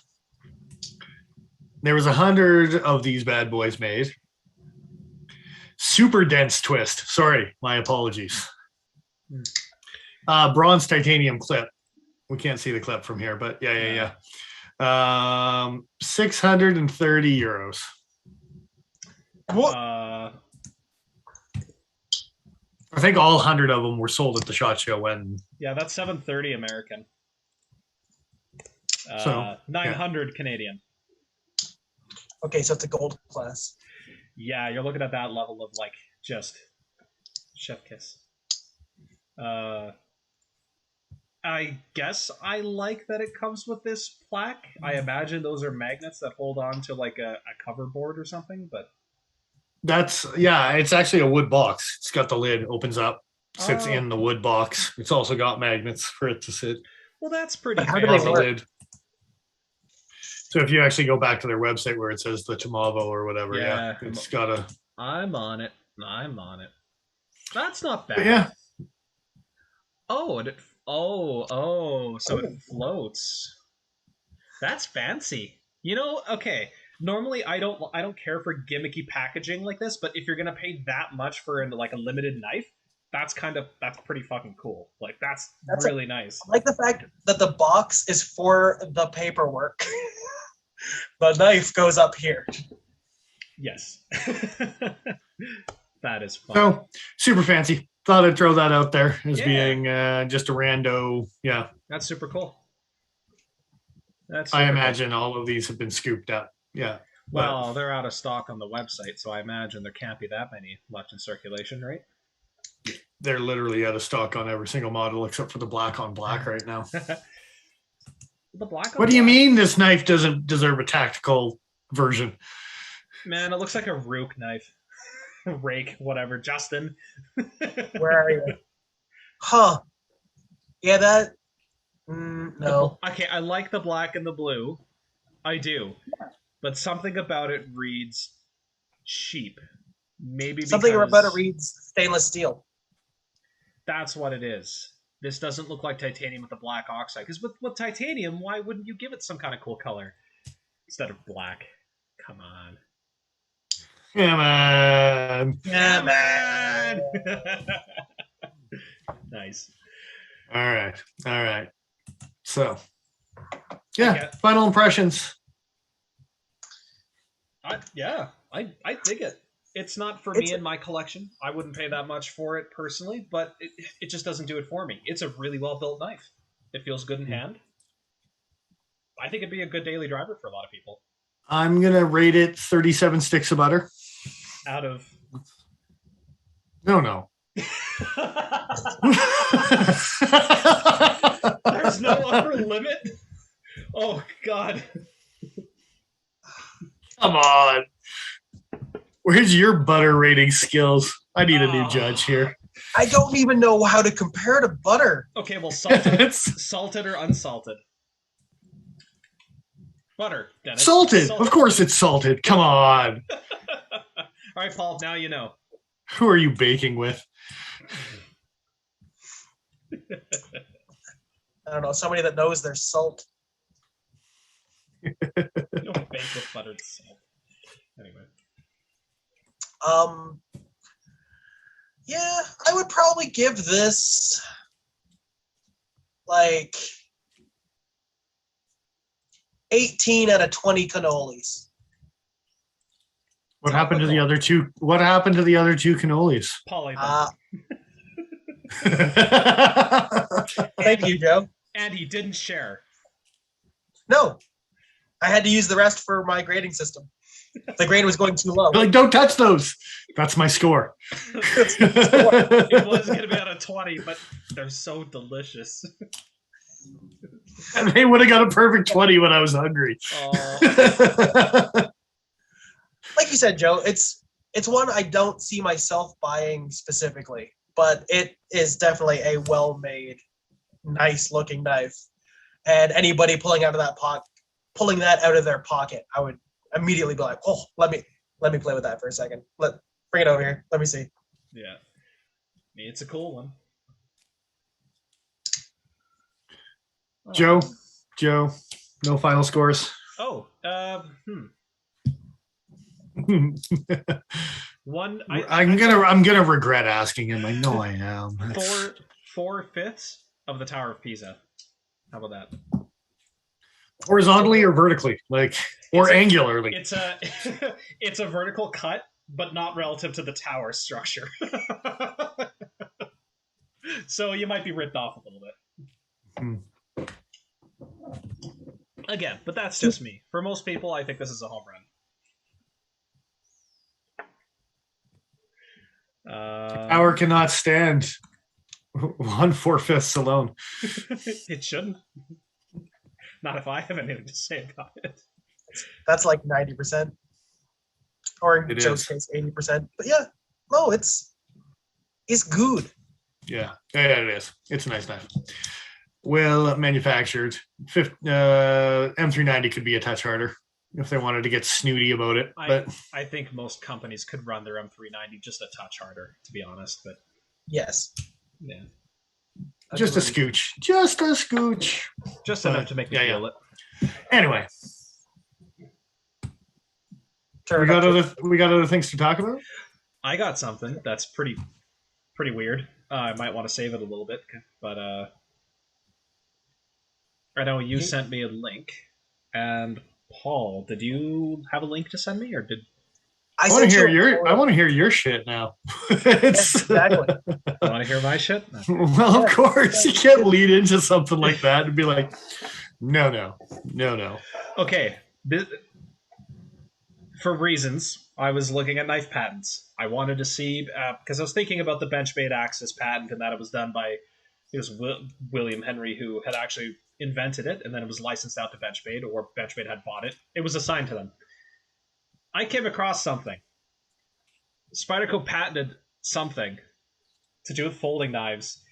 There was 100 of these bad boys made. Super dense twist. Sorry, my apologies. Bronze titanium clip. We can't see the clip from here, but yeah. 630 euros. What? Uh, I think all 100 of them were sold at the SHOT Show when. yeah, that's 730 American. So, 900 Canadian. Okay, so it's a gold class. Yeah, you're looking at that level of like just chef kiss. I guess I like that it comes with this plaque. I imagine those are magnets that hold on to like a cover board or something, but It's actually a wood box. It's got the lid, opens up, sits Oh. in the wood box. It's also got magnets for it to sit well, that's pretty But how do on they the fancy. work? lid. So if you actually go back to their website where it says the Timavo or whatever, Yeah. it's got a. I'm on it. That's not bad. But yeah, Oh, and so it floats. That's fancy. Okay. Normally I don't care for gimmicky packaging like this, but if you're gonna pay that much for like a limited knife, that's pretty fucking cool. Like that's really nice. I like the fact that the box is for the paperwork. The knife goes up here. Yes. That is fun. so super fancy. Thought I'd throw that out there as Yeah. being just a rando. Yeah, That's super cool. That's I super imagine all of these have been scooped up. Yeah. cool. Well, they're out of stock on the website, so I imagine there can't be that many left in circulation, right? They're literally out of stock on every single model except for the black on black right now. The black. What do you mean this knife doesn't deserve a tactical version? Man, it looks like a rook knife. Rake, whatever. Justin. Where are you? Huh. Yeah, that. No. Okay, I like the black and the blue. I do. But something about it reads cheap. Maybe Something because about it reads stainless steel. that's what it is. This doesn't look like titanium with the black oxide. Because with titanium, why wouldn't you give it some kind of cool color instead of black? Come on. Yeah, man. Yeah, man. Nice. All right. So, yeah, Okay. final impressions. I dig it. It's not for me in my collection. I wouldn't pay that much for it personally, but it just doesn't do it for me. It's a really well built knife. It feels good in hand. I think it'd be a good daily driver for a lot of people. I'm going to rate it 37 sticks of butter. Out of No. there's no upper limit. Oh God. Come on. Where's your butter rating skills? I need a new judge here. I don't even know how to compare to butter. Okay, well, salted or unsalted? Butter, Dennis. Salted. Of course it's salted. Come on. All right, Paul, now you know. Who are you baking with? I don't know. Somebody that knows their salt. You don't bake with buttered salt. Anyway. Yeah, I would probably give this like 18 out of 20 cannolis. What happened to the other two? What happened to the other two cannolis? Paul ate them. Thank you, Joe. And he didn't share. No, I had to use the rest for my grading system. The grade was going too low. Like, don't touch those. That's my score. It was going to be out of 20, but they're so delicious. And they would have got a perfect 20 when I was hungry. Like you said, Joe, it's one I don't see myself buying specifically, but it is definitely a well-made, nice-looking knife. And anybody pulling that out of their pocket, I would immediately be like, "Oh, let me play with that for a second. Bring it over here. Let me see." Yeah, it's a cool one. Joe, no final scores. Oh, one. I'm gonna regret asking him. I know I am. 4/5 of the Tower of Pisa. How about that? Horizontally or vertically, angularly. It's a vertical cut, but not relative to the tower structure. So you might be ripped off a little bit. Again, but that's just me. For most people, I think this is a home run. Tower cannot stand 1/4 alone. It shouldn't. Not if I have anything to say about it. That's like 90%. Or in Joe's case, 80%. But yeah, no, it's good. Yeah, it is. It's a nice knife. Well manufactured. M390 could be a touch harder if they wanted to get snooty about it. But I think most companies could run their M390 just a touch harder, to be honest. But yes, yeah, just a scooch. Just enough to make me feel it. Anyway, we got other things to talk about. I got something that's pretty weird. I might want to save it a little bit, but I know you sent me a link, and Paul, did you have a link to send me, or did I want to hear your shit now? Exactly. You want to hear my shit? No. Well, of course. You can't lead into something like that and be like, no. Okay. For reasons, I was looking at knife patents. I wanted to see, because I was thinking about the Benchmade Axis patent, and that it was done by William Henry, who had actually invented it, and then it was licensed out to Benchmade, or Benchmade had bought it. It was assigned to them. I came across something. Spyderco patented something to do with folding knives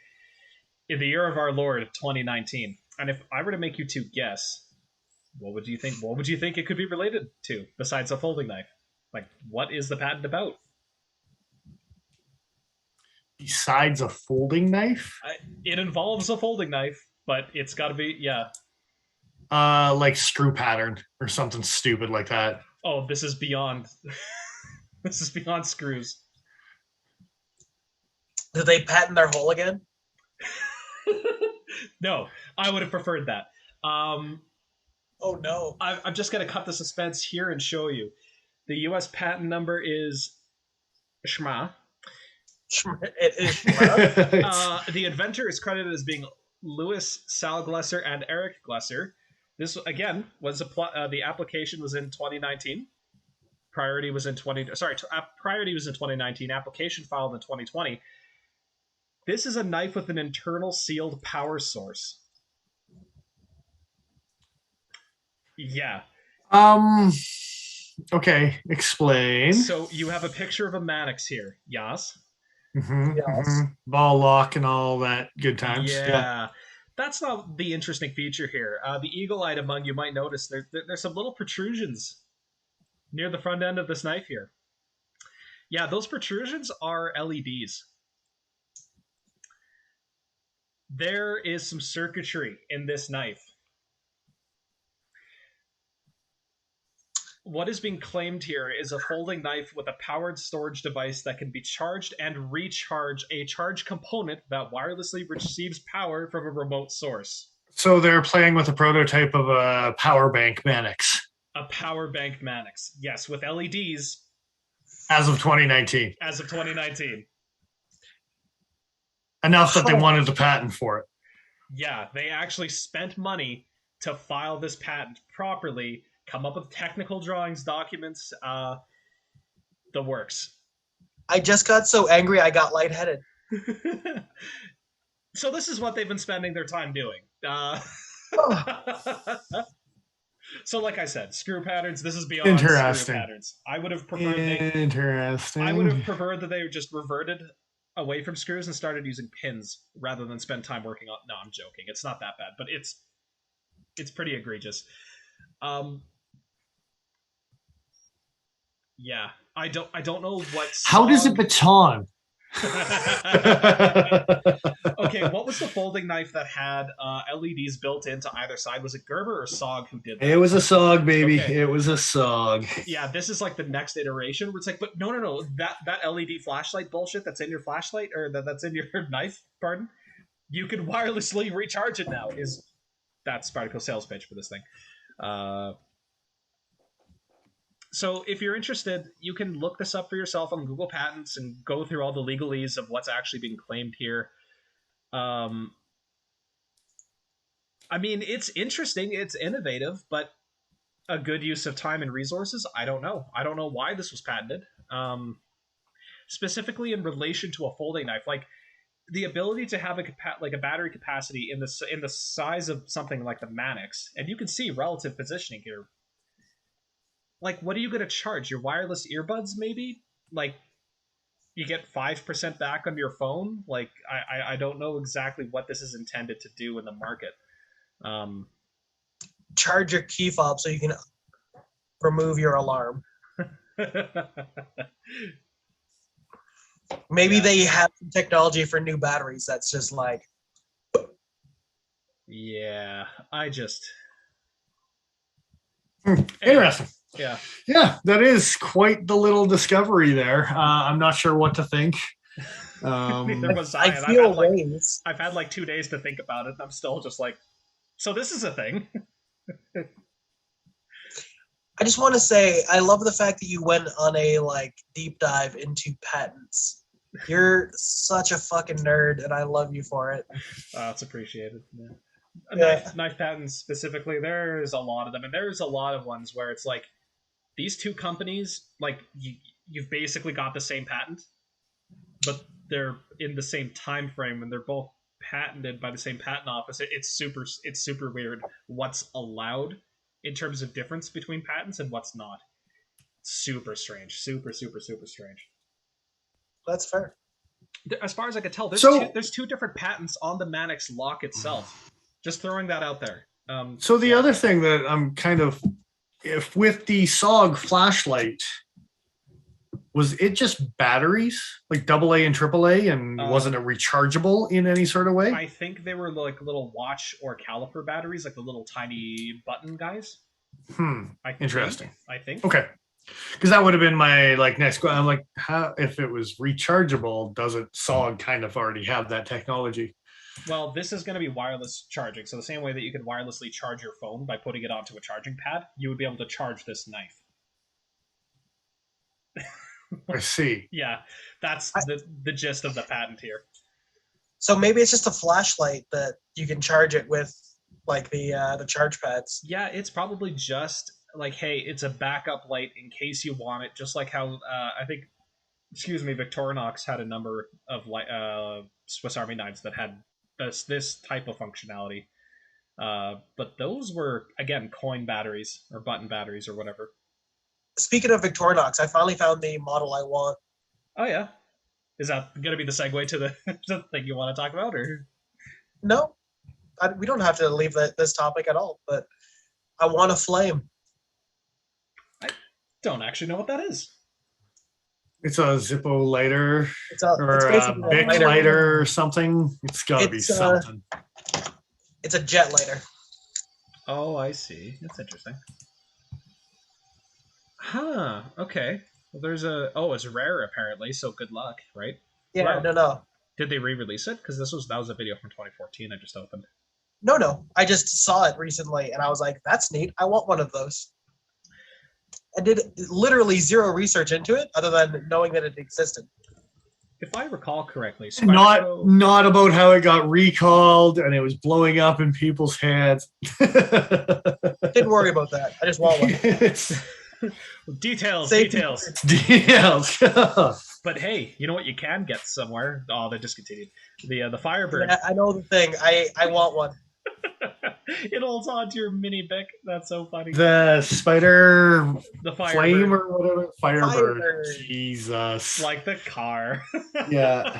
in the year of our Lord 2019. And if I were to make you two guess, what would you think? What would you think it could be related to besides a folding knife? Like, what is the patent about? Besides a folding knife? It involves a folding knife, but it's got to be, yeah. Like screw pattern or something stupid like that. Oh, this is beyond. This is beyond screws. Did they patent their hole again? No, I would have preferred that. Oh no! I'm just going to cut the suspense here and show you. The U.S. patent number is Schma. It is Schma. The inventor is credited as being Louis Salglesser and Eric Glesser. This again was the application was in 2019. Priority was in 2019. Application filed in 2020. This is a knife with an internal sealed power source. Yeah. Okay, explain. So you have a picture of a Mannix here, Yas? Mm-hmm, Yes. mm-hmm. Ball lock and all that good times. Yeah. That's not the interesting feature here. The eagle-eyed among you might notice there's some little protrusions near the front end of this knife here. Yeah, those protrusions are LEDs. There is some circuitry in this knife. What is being claimed here is a folding knife with a powered storage device that can be charged and recharge a charge component that wirelessly receives power from a remote source. So they're playing with a prototype of a power bank Mannix. A power bank Mannix, yes, with LEDs. As of 2019. As of 2019. Enough that they wanted the patent for it. Yeah, they actually spent money to file this patent properly, come up with technical drawings, documents, the works. I just got so angry I got lightheaded. So this is what they've been spending their time doing. So like I said, screw patterns, this is beyond screw patterns. I would have preferred that they just reverted away from screws and started using pins rather than spend time working on. No, I'm joking. It's not that bad, but it's pretty egregious. Yeah, I don't know what. How does it baton? Okay, what was the folding knife that had LEDs built into either side? Was it Gerber or SOG who did that? It was a SOG, baby. Okay. It was a SOG. Yeah, this is like the next iteration where it's like, but no. That LED flashlight bullshit that's in your flashlight or that's in your knife, pardon, you can wirelessly recharge it now. That's Spyderco sales pitch for this thing. So if you're interested, you can look this up for yourself on Google Patents and go through all the legalese of what's actually being claimed here. I mean, it's interesting, it's innovative, but a good use of time and resources? I don't know. I don't know why this was patented. Specifically in relation to a folding knife, like the ability to have a battery capacity in the size of something like the Manix, and you can see relative positioning here. Like, what are you going to charge? Your wireless earbuds, maybe? Like, you get 5% back on your phone? Like, I don't know exactly what this is intended to do in the market. Charge your key fob so you can remove your alarm. Maybe they have some technology for new batteries that's just like... Yeah, Interesting. Yeah, that is quite the little discovery there. I'm not sure what to think. Neither was I. I And feel ways. I've had like 2 days to think about it, and I'm still just like, so this is a thing. I just want to say, I love the fact that you went on a like deep dive into patents. You're such a fucking nerd, and I love you for it. It's appreciated. Yeah. Knife patents specifically, there's a lot of them, and there's a lot of ones where it's like these two companies, like you've basically got the same patent, but they're in the same time frame, and they're both patented by the same patent office. It's super weird what's allowed in terms of difference between patents and what's not. Super strange. Super strange. That's fair. As far as I could tell, there's two different patents on the Manix lock itself. Just throwing that out there. So the other thing that I'm kind of, if with the SOG flashlight, was it just batteries, like AA and AAA, and wasn't it rechargeable in any sort of way? I think they were like little watch or caliper batteries, like the little tiny button guys. Interesting. I think. Okay. Because that would have been my next. I'm like, how if it was rechargeable, doesn't SOG kind of already have that technology? Well, this is going to be wireless charging. So the same way that you could wirelessly charge your phone by putting it onto a charging pad, you would be able to charge this knife. I see. Yeah, that's the gist of the patent here. So maybe it's just a flashlight that you can charge it with, like the charge pads. Yeah, it's probably just like, hey, it's a backup light in case you want it. Just like how I think, Victorinox had a number of Swiss Army knives that had this type of functionality. But those were, again, coin batteries or button batteries or whatever. Speaking of Victorinox, I finally found the model I want. Oh, yeah? Is that going to be the segue to the thing you want to talk about? Or no? We don't have to leave this topic at all, but I want a flame. I don't actually know what that is. It's a Zippo lighter or a Bic lighter or something. It's got to be something. It's a jet lighter. Oh, I see. That's interesting. Huh. Okay. Well, there's it's rare apparently, so good luck, right? Yeah, wow. No. Did they re-release it? Because that was a video from 2014 I just opened. No. I just saw it recently, and I was like, that's neat. I want one of those. I did literally zero research into it, other than knowing that it existed. If I recall correctly, Spyderco... not about how it got recalled and it was blowing up in people's heads. Didn't worry about that. I just want one. Details. But hey, you know what you can get somewhere? Oh, they discontinued. The Firebird. Yeah, I know the thing. I want one. It holds on to your mini Bic. That's so funny. The spider, the flame or whatever. Firebird. Jesus. Like the car. Yeah.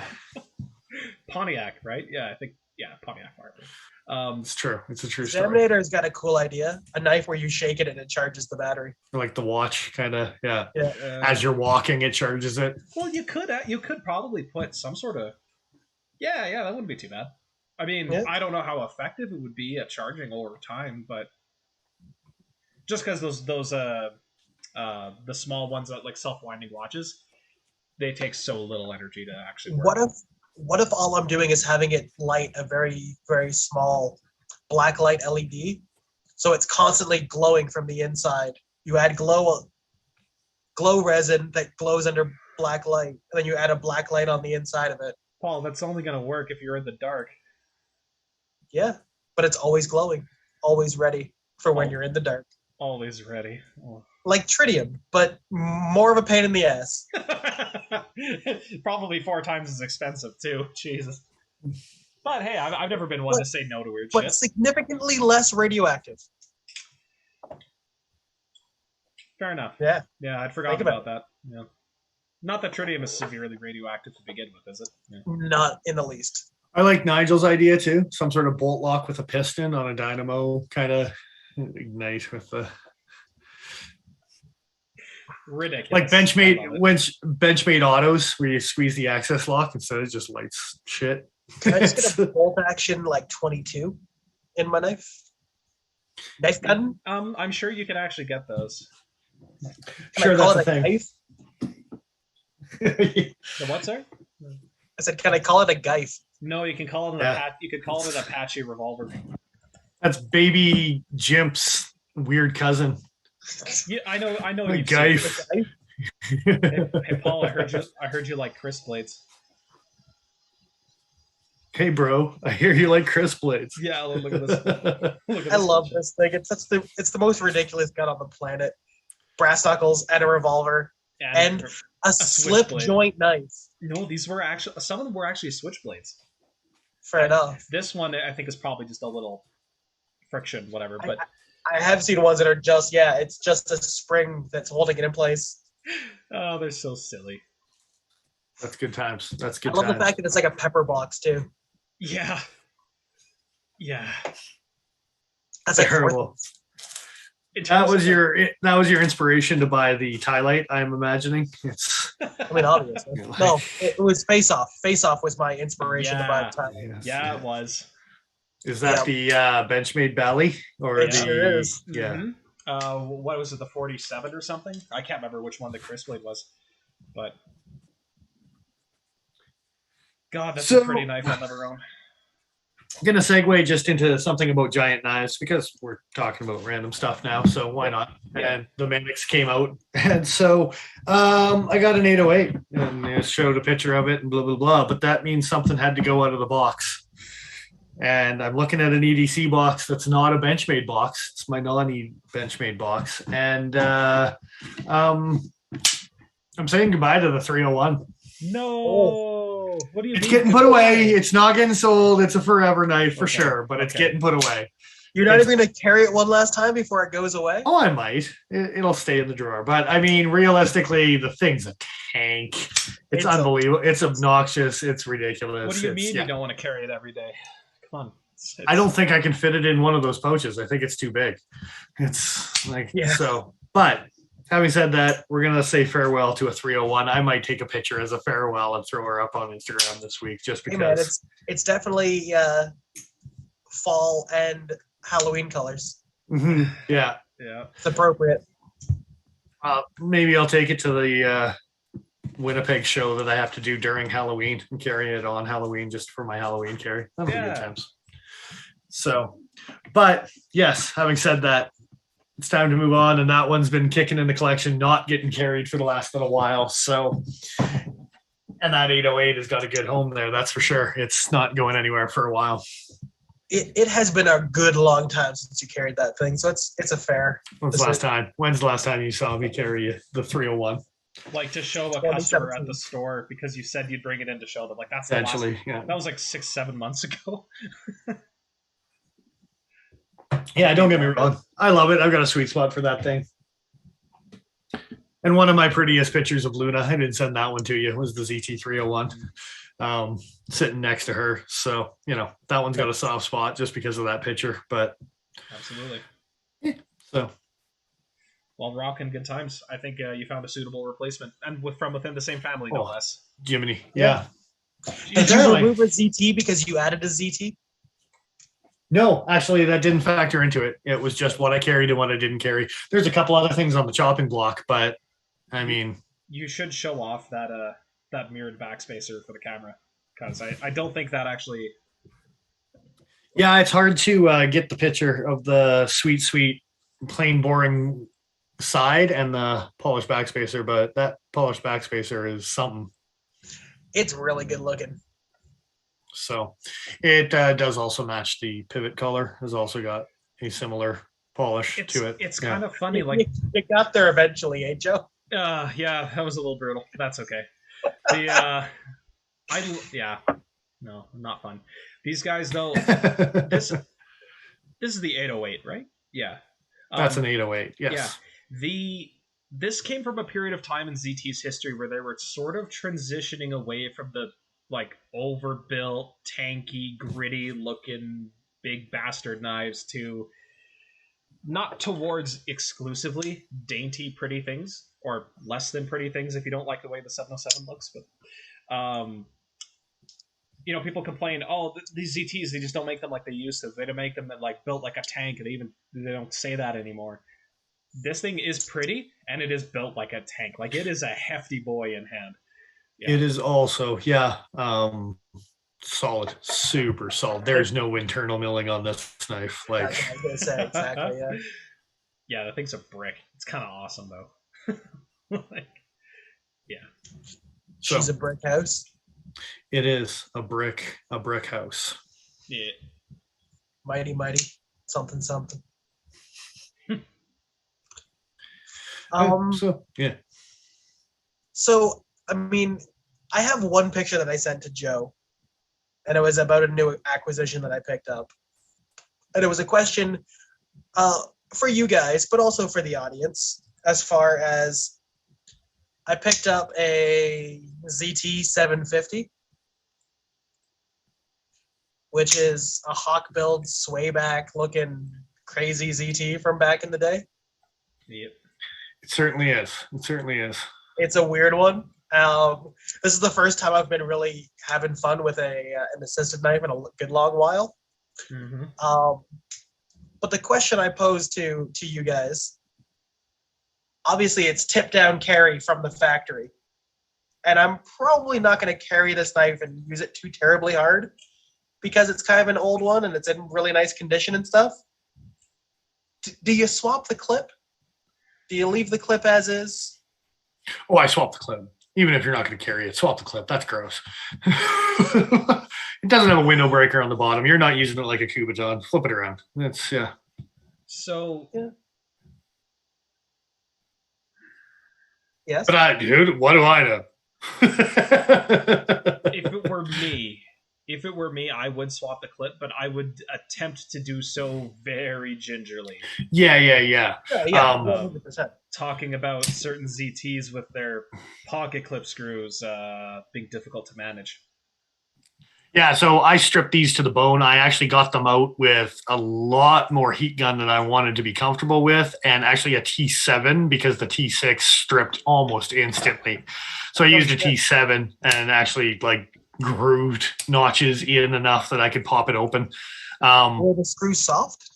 Pontiac, right? Yeah, I think. Yeah, Pontiac Firebird. It's true. It's a true story. Examinator's got a cool idea. A knife where you shake it and it charges the battery. Like the watch, kind of. Yeah. Yeah. As you're walking, it charges it. Well, you could probably put some sort of. Yeah, that wouldn't be too bad. I mean, I don't know how effective it would be at charging over time, but just because those the small ones that like self-winding watches, they take so little energy to actually work. What if all I'm doing is having it light a very, very small black light LED, so it's constantly glowing from the inside? You add glow resin that glows under black light, and then you add a black light on the inside of it. Paul, that's only going to work if you're in the dark. Yeah, but it's always glowing, always ready for when you're in the dark. Always ready. Oh. Like tritium, but more of a pain in the ass. Probably 4 times as expensive too. Jesus. But hey, I've never been one to say no to weird shit. But significantly less radioactive. Fair enough. Yeah. Yeah, I'd forgotten about that. Yeah. Not that tritium is severely radioactive to begin with, is it? Yeah. Not in the least. I like Nigel's idea too. Some sort of bolt lock with a piston on a dynamo, kind of ignite with the ridiculous. Like Benchmade autos where you squeeze the access lock instead of just lights shit. Can I just get a bolt action like 22 in my knife? Knife gun? I'm sure you could actually get those. Sure, that's a thing. Knife? The what, sir? I said, can I call it a Geif? No, you can call it you could call it an Apache Revolver. That's baby Jimp's weird cousin. Yeah, I know. A Geif. Hey, Paul, I heard you like crisp blades. Hey, bro, I hear you like crisp blades. Yeah, look at this. I love this thing. It's the most ridiculous gun on the planet. Brass knuckles and a revolver and a slip joint knife. No, these were actually some of them were actually switchblades. Fair enough. This one I think is probably just a little friction, whatever. But I have seen ones that are it's just a spring that's holding it in place. Oh, they're so silly. That's good times. That's good. I love the fact that it's like a pepper box too. Yeah. That's like terrible. That was your inspiration to buy the Tylite, I'm imagining. I mean, obviously. No, it was Face Off. Face Off was my inspiration to buy the Tylite. Yeah, it was. Is that the Benchmade Bally? Or it sure is. Yeah. Mm-hmm. What was it, the 47 or something? I can't remember which one the crisp blade was. But God, that's a pretty knife I'll never own. I'm going to segue just into something about giant knives because we're talking about random stuff now, so why not? And the Mannix came out, and so I got an 808 and it showed a picture of it and blah, blah, blah, but that means something had to go out of the box. And I'm looking at an EDC box that's not a Benchmade box. It's my non-Benchmade box. And I'm saying goodbye to the 301. No. What do you mean? It's getting put away. It's not getting sold. It's a forever knife for sure, but it's getting put away. You're not even going to carry it one last time before it goes away? Oh, I might. It'll stay in the drawer. But, I mean, realistically, the thing's a tank. It's unbelievable. It's obnoxious. It's ridiculous. What do you mean you don't want to carry it every day? Come on. I don't think I can fit it in one of those pouches. I think it's too big. It's like, so. But having said that, we're going to say farewell to a 301. I might take a picture as a farewell and throw her up on Instagram this week just because. Hey man, it's definitely fall and Halloween colors. Mm-hmm. Yeah. It's appropriate. Maybe I'll take it to the Winnipeg show that I have to do during Halloween and carry it on Halloween just for my Halloween carry. That'll be good times. So, but yes, having said that, it's time to move on, and that one's been kicking in the collection, not getting carried for the last little while. So, and that 808 has got a good home there, that's for sure. It's not going anywhere for a while. It has been a good long time since you carried that thing, so it's a fair. When's the last time you saw me carry the 301? Like to show a customer at the store because you said you'd bring it in to show them. Like that's essentially, that was like 6-7 months ago. Yeah, don't get me wrong. I love it. I've got a sweet spot for that thing. And one of my prettiest pictures of Luna, I didn't send that one to you, was the ZT301 sitting next to her. So, that one's got a soft spot just because of that picture. But Absolutely. Yeah, so. Well, rocking good times. I think you found a suitable replacement, and from within the same family, no less. Jiminy, yeah. Did you remove a ZT because you added a ZT? No, actually, that didn't factor into it. It was just what I carried and what I didn't carry. There's a couple other things on the chopping block, but I mean, you should show off that mirrored backspacer for the camera, because I don't think that actually. Yeah, it's hard to get the picture of the sweet, plain, boring side and the polished backspacer, but that polished backspacer is something. It's really good looking. So it does also match the pivot color. Has also got a similar polish to it. It's kind of funny. Like it got there eventually, eh, Joe? Yeah, that was a little brutal. That's okay. No, not fun. These guys though. this is the 808, right? Yeah. That's an 808. Yes. Yeah. This came from a period of time in ZT's history where they were sort of transitioning away from the overbuilt, tanky, gritty looking big bastard knives to not towards exclusively dainty, pretty things, or less than pretty things if you don't like the way the 707 looks. But people complain, these ZTs, they just don't make them like they used to. They don't make them built like a tank, and they don't say that anymore. This thing is pretty, and it is built like a tank. Like, it is a hefty boy in hand. Yeah. It is also, solid, super solid. There's no internal milling on this knife. I was gonna say, exactly, yeah. Yeah, the thing's a brick. It's kind of awesome, though. She's a brick house. It is a brick house. Yeah. Mighty, something. So, I mean, I have one picture that I sent to Joe, and it was about a new acquisition that I picked up. And it was a question for you guys, but also for the audience, as far as I picked up a ZT 750, which is a hawk build, swayback looking crazy ZT from back in the day. Yep. It certainly is. It's a weird one. This is the first time I've been really having fun with an assisted knife in a good long while. Mm-hmm. But the question I posed to you guys, obviously it's tip down carry from the factory. And I'm probably not going to carry this knife and use it too terribly hard because it's kind of an old one and it's in really nice condition and stuff. Do you swap the clip? Do you leave the clip as is? Oh, I swap the clip. Even if you're not going to carry it, swap the clip. That's gross. It doesn't have a window breaker on the bottom. You're not using it like a Kubaton. Flip it around. That's, yeah. So... Yeah. Yes? But dude, what do I know? If it were me, I would swap the clip, but I would attempt to do so very gingerly. Yeah. 100%. Talking about certain ZTs with their pocket clip screws being difficult to manage. Yeah, so I stripped these to the bone. I actually got them out with a lot more heat gun than I wanted to be comfortable with, and actually a T7 because the T6 stripped almost instantly. So I used a T7 and actually grooved notches in enough that I could pop it open. Were the screws soft?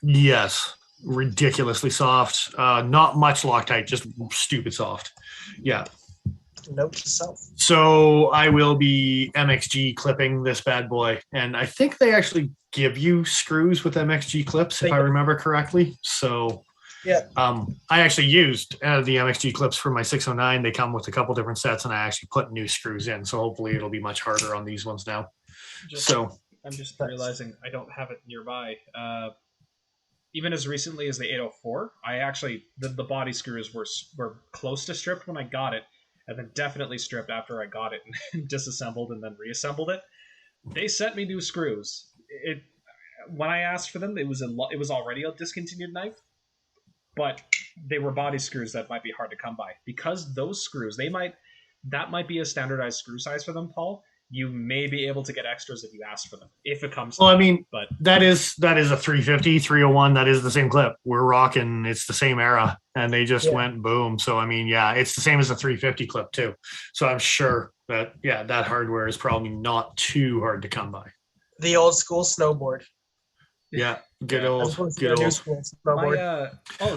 Yes, ridiculously soft. Not much Loctite, just stupid soft. Yeah. Note to self. So I will be MXG clipping this bad boy, and I think they actually give you screws with MXG clips, if I remember correctly. So yeah, I actually used the MXG clips for my 609. They come with a couple different sets, and I actually put new screws in. So hopefully it'll be much harder on these ones now. I'm just realizing I don't have it nearby. Even as recently as the 804, I actually the body screws were close to stripped when I got it. And then definitely stripped after I got it and disassembled and then reassembled it. They sent me new screws. When I asked for them, it was already a discontinued knife, but they were body screws that might be hard to come by. Because those screws, that might be a standardized screw size for them, Paul. You may be able to get extras if you ask for them, if it comes to Well, I that. mean, But that is a 350, 301. That is the same clip. We're rocking. It's the same era, and they just went boom. So, I mean, yeah, it's the same as the 350 clip, too. So I'm sure that, that hardware is probably not too hard to come by. The old school snowboard. Yeah, good old. New school snowboard.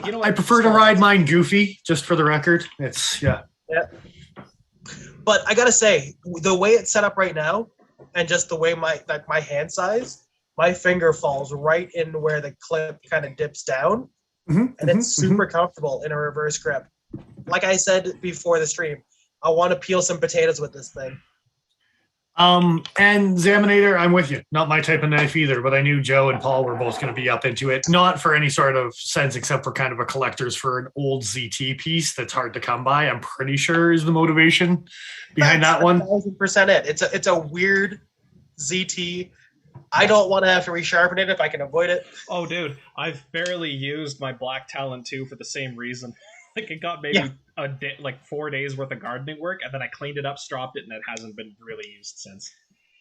You know what? I prefer to ride mine goofy, just for the record. It's, Yeah. But I gotta say, the way it's set up right now, and just the way my hand size, my finger falls right in where the clip kind of dips down, and it's super comfortable in a reverse grip. Like I said before the stream, I want to peel some potatoes with this thing. And Zaminator, I'm with you. Not my type of knife either, but I knew Joe and Paul were both going to be up into it. Not for any sort of sense, except for kind of a collector's for an old ZT piece that's hard to come by. I'm pretty sure is the motivation behind that one. 1,000% it. It's a weird ZT. I don't want to have to resharpen it if I can avoid it. Oh, dude, I've barely used my Black Talon 2 for the same reason. Like, it got maybe a day, like 4 days worth of gardening work, and then I cleaned it up, stropped it, and it hasn't been really used since.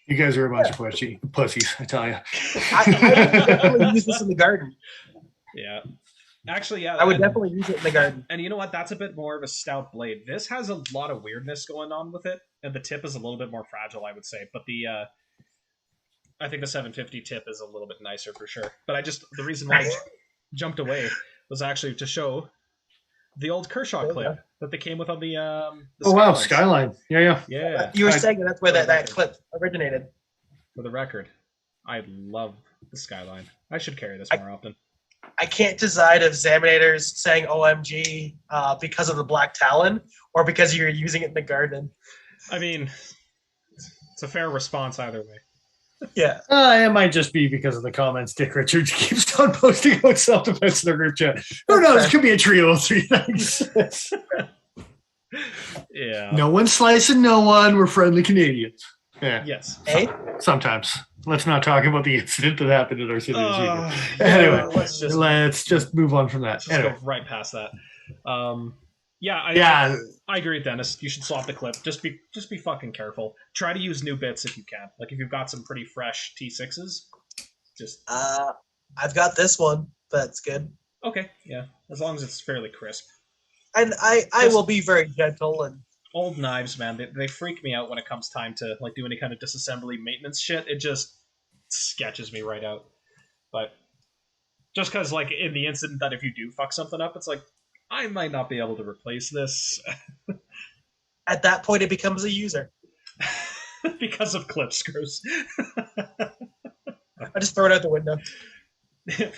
You guys are a bunch of pussies, I tell you. I would definitely use this in the garden. Yeah. Actually, yeah. I would definitely use it in the garden. And you know what? That's a bit more of a stout blade. This has a lot of weirdness going on with it, and the tip is a little bit more fragile, I would say. But I think the 750 tip is a little bit nicer for sure. But the reason why I jumped away was actually to show the old Kershaw clip that they came with on the wow, Skyline. Yeah. You were saying that's where that clip originated. For the record, I love the Skyline. I should carry this more often. I can't decide if Zaminator's saying OMG because of the Black Talon or because you're using it in the garden. I mean, it's a fair response either way. Yeah. It might just be because of the comments Dick Richards keeps on posting about self-defense in the group chat. Who knows? It could be a trio of three things. Yeah. No one's slicing no one. We're friendly Canadians. Yeah. Yes. Hey? Sometimes. Let's not talk about the incident that happened in our city. Anyway, let's just move on from that. Go right past that. I agree with Dennis. You should swap the clip. Just be fucking careful. Try to use new bits if you can. Like if you've got some pretty fresh T6s, just I've got this one. That's good. Okay, yeah. As long as it's fairly crisp. And I will be very gentle and old knives, man. They freak me out when it comes time to like do any kind of disassembly maintenance shit. It just sketches me right out. But just because like in the incident that if you do fuck something up, it's like I might not be able to replace this. At that point, it becomes a user. Because of clip screws. I just throw it out the window. Yeah.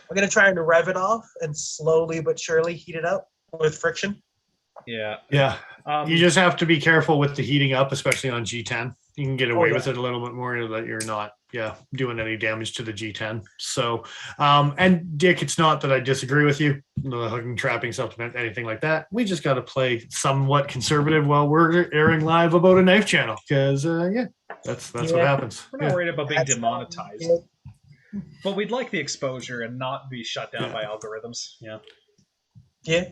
I'm going to try and rev it off and slowly but surely heat it up with friction. Yeah. Yeah. You just have to be careful with the heating up, especially on G10. You can get away with it a little bit more that you're not doing any damage to the G10. So, and Dick, it's not that I disagree with you, the hooking, trapping, self-defense, anything like that. We just got to play somewhat conservative while we're airing live about a knife channel because, that's what happens. We're not worried about being demonetized. But we'd like the exposure and not be shut down by algorithms. Yeah. Yeah.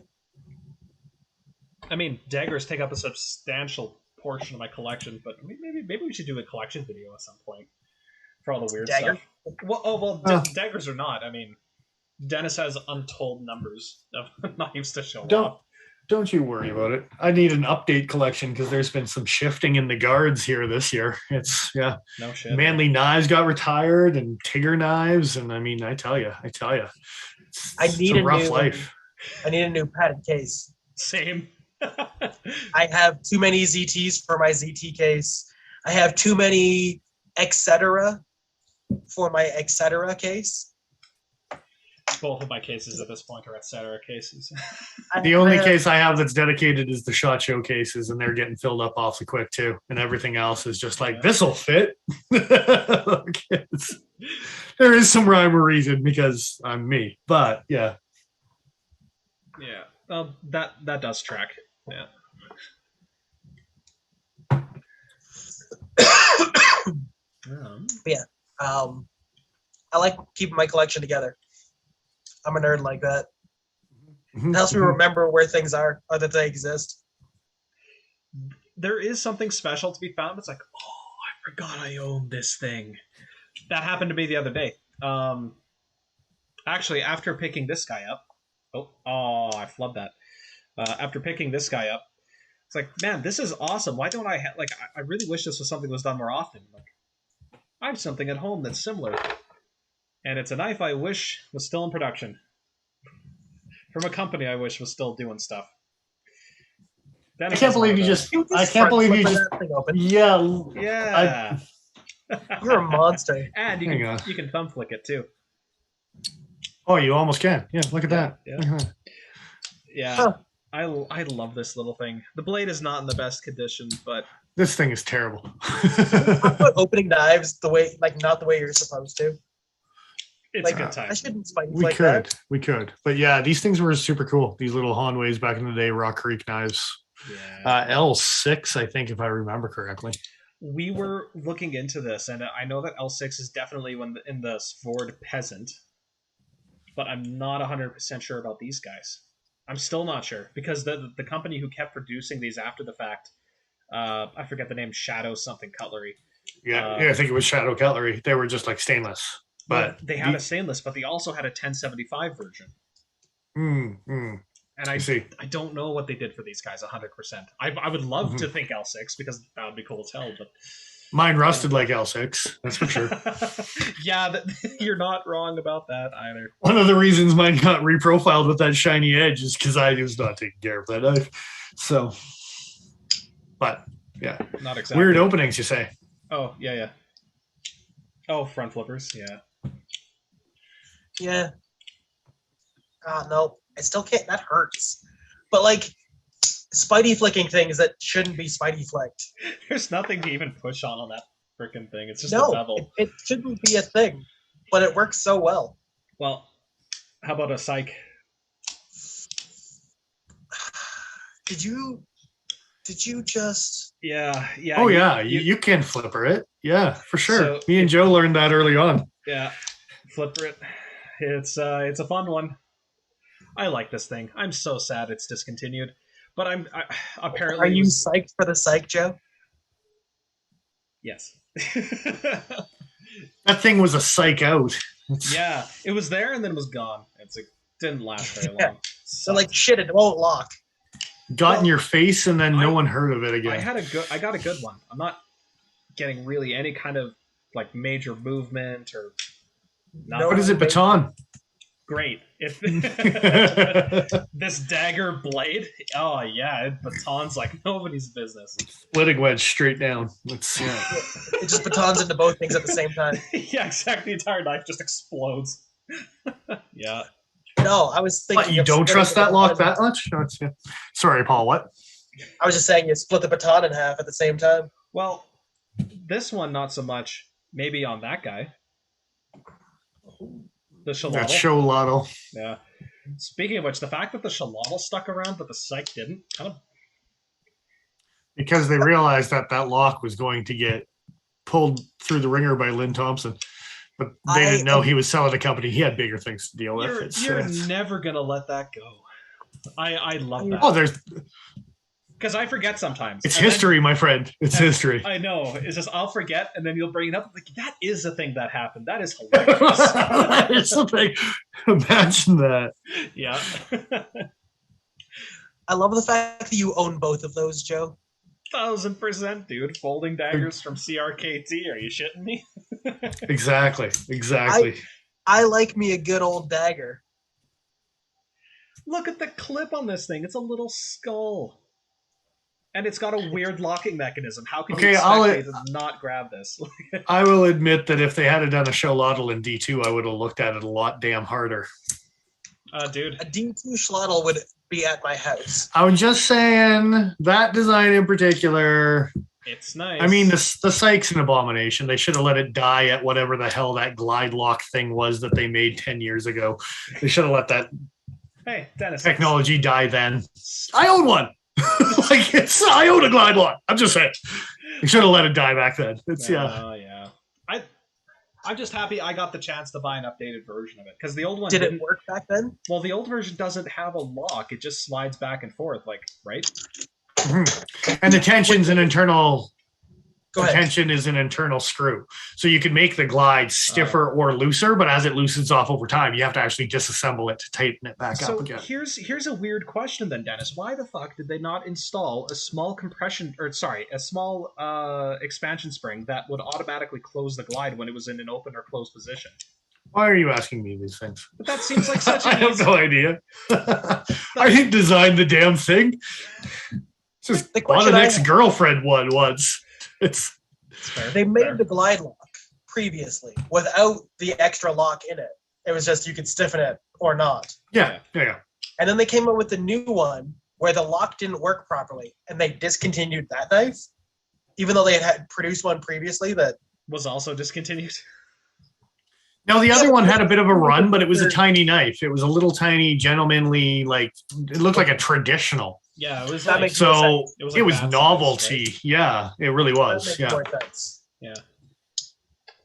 I mean, daggers take up a substantial portion of my collection, but maybe we should do a collection video at some point for all the weird stuff. Well, daggers or not, I mean, Dennis has untold numbers of knives to show off. Don't you worry about it. I need an update collection because there's been some shifting in the guards here this year. It's no shit. Manly knives got retired and Tigger knives, and I mean, I tell you, it's a rough life. I need a new padded case. Same. I have too many ZTs for my ZT case. I have too many etc. for my etc. case. Both of my cases at this point are etc. cases. The only case I have that's dedicated is the SHOT Show cases, and they're getting filled up awfully quick too. And everything else is just like, this'll fit. There is some rhyme or reason because I'm me, but yeah. Yeah, well, that does track. Yeah. I like keeping my collection together. I'm a nerd like that. It helps me remember where things are or that they exist. There is something special to be found. It's like, oh, I forgot I owned this thing. That happened to me the other day. Actually, after picking this guy up, I flubbed that. After picking this guy up, it's like, man, this is awesome. Why don't I I really wish this was something that was done more often. Like, I have something at home that's similar, and it's a knife I wish was still in production from a company I wish was still doing stuff. I can't believe you just. I can't believe you just. Yeah. You're a monster. And you can thumb flick it too. Oh, you almost can. Yeah, look at that. Yeah. Huh. I love this little thing. The blade is not in the best condition, but this thing is terrible. Opening knives not the way you're supposed to. It's a good time. I shouldn't spike that. We could. But yeah, these things were super cool. These little Hanways back in the day, Rock Creek knives. Yeah. L6, I think, if I remember correctly. We were looking into this, and I know that L6 is definitely in the Svord Peasant, but I'm not 100% sure about these guys. I'm still not sure, because the company who kept producing these after the fact, I forget the name, Shadow something Cutlery. Yeah, I think it was Shadow Cutlery. They were just like stainless. But they had a stainless, but they also had a 1075 version. And I don't know what they did for these guys 100%. I would love to think L6 because that would be cool as hell, but mine rusted like L6, that's for sure. Yeah, you're not wrong about that either. One of the reasons mine got reprofiled with that shiny edge is because I was not taking care of that knife. So, but yeah, not exactly. Weird openings, you say? Oh yeah. Oh, front flippers, yeah. Yeah. Oh no, I still can't. That hurts. But like, Spidey flicking things that shouldn't be Spidey flicked. There's nothing to even push on that freaking thing. It's just a bevel. It shouldn't be a thing, but it works so well. Well, how about a psych? Did you just? Yeah. Oh you can flipper it. Yeah, for sure. So me and Joe learned that early on. Yeah, flipper it. It's a fun one. I like this thing. I'm so sad it's discontinued. But apparently. Are you psyched for the psych, Joe? Yes. That thing was a psych out. Yeah, it was there and then it was gone. It didn't last very long. So like shit, it won't lock. Got in your face and then no one heard of it again. I got a good one. I'm not getting really any kind of like major movement or. What is it, baton? Great. If this dagger blade, oh yeah, it batons like nobody's business. Splitting wedge straight down. It just batons into both things at the same time. Yeah, exactly. The entire knife just explodes. Yeah. No, I was thinking. What, you don't trust that lock that much? Sorry, Paul. What? I was just saying you split the baton in half at the same time. Well, this one not so much. Maybe on that guy. The Shalotl. That Shalotl. Yeah. Speaking of which, the fact that the Shalotl stuck around but the Psych didn't, kind of. Because they realized that lock was going to get pulled through the ringer by Lynn Thompson. But they didn't know he was selling a company. He had bigger things to deal with. You're never going to let that go. I love that. Oh, there's... Because I forget sometimes. It's history, my friend. It's history. I know. It's just I'll forget, and then you'll bring it up. Like, that is a thing that happened. That is hilarious. That is something. Imagine that. Yeah. I love the fact that you own both of those, Joe. 1000%, dude. Folding daggers from CRKT. Are you shitting me? Exactly. I like me a good old dagger. Look at the clip on this thing. It's a little skull. And it's got a weird locking mechanism. How can you expect me to not grab this? I will admit that if they had done a Shalotl in D2, I would have looked at it a lot damn harder. Dude. A D2 Shalotl would be at my house. I was just saying, that design in particular... It's nice. I mean, the Psych's an abomination. They should have let it die at whatever the hell that glide lock thing was that they made 10 years ago. They should have let that technology die then. I own one! I own a glide lock. I'm just saying. You should have let it die back then. Yeah. Yeah. I'm just happy I got the chance to buy an updated version of it because the old one Did didn't. it work back then? Well, the old version doesn't have a lock; it just slides back and forth, like right. And the tension's an internal. Go The ahead. tension is an internal screw, so you can make the glide stiffer or looser. But as it loosens off over time, you have to actually disassemble it to tighten it back up again. Here's a weird question then, Dennis. Why the fuck did they not install a small expansion spring that would automatically close the glide when it was in an open or closed position? Why are you asking me these things? But that seems like such I an have no idea. I didn't design the damn thing. It's just bought an ex-girlfriend one once. It's fair. They made the glide lock previously without the extra lock in it. It was just you could stiffen it or not. Yeah. And then they came up with the new one where the lock didn't work properly, and they discontinued that knife, even though they had produced one previously that was also discontinued. No, the other one had a bit of a run, but it was a tiny knife. It was a little tiny, gentlemanly, like it looked like a traditional. Yeah, it was that like, makes more So sense. it was like novelty. size, right? Yeah, it really That was. makes Yeah. more sense. Yeah.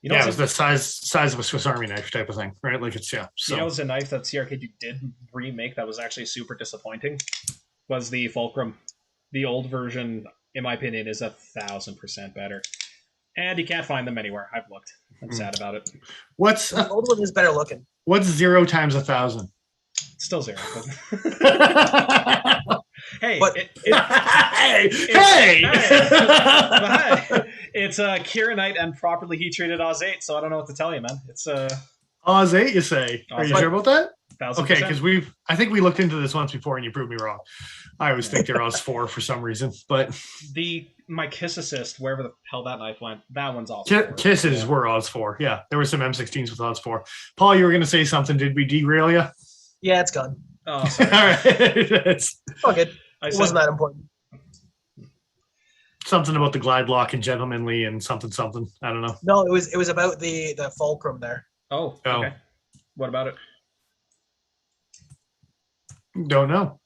Yeah, it was the size of a Swiss Army knife type of thing, right? Like it's So you know, it was a knife that CRKG did remake that was actually super disappointing. Was the Fulcrum. The old version, in my opinion, is 1,000% better, and you can't find them anywhere. I've looked. I'm sad about it. what's The old one is better looking. 0 times 1,000? Still 0. Hey, But- Hey! it's Kieranite and properly heat treated Oz 8, so I don't know what to tell you, man. It's Oz 8, you say? Are you Oz sure about that? 1,000%. Okay, because I think we looked into this once before and you proved me wrong. I always think they're Oz 4 for some reason, but my Kiss Assist, wherever the hell that knife went, that one's Oz 4. Kisses were Oz 4. Yeah, there were some M16s with Oz 4. Paul, you were going to say something. Did we derail you? Yeah, it's gone. Oh, sorry. All right. It's Fuck it. I It said, wasn't that important. something about the glide lock and gentlemanly and something. I don't know. No, it was about the fulcrum there. oh, Oh. okay. What about it? Don't know.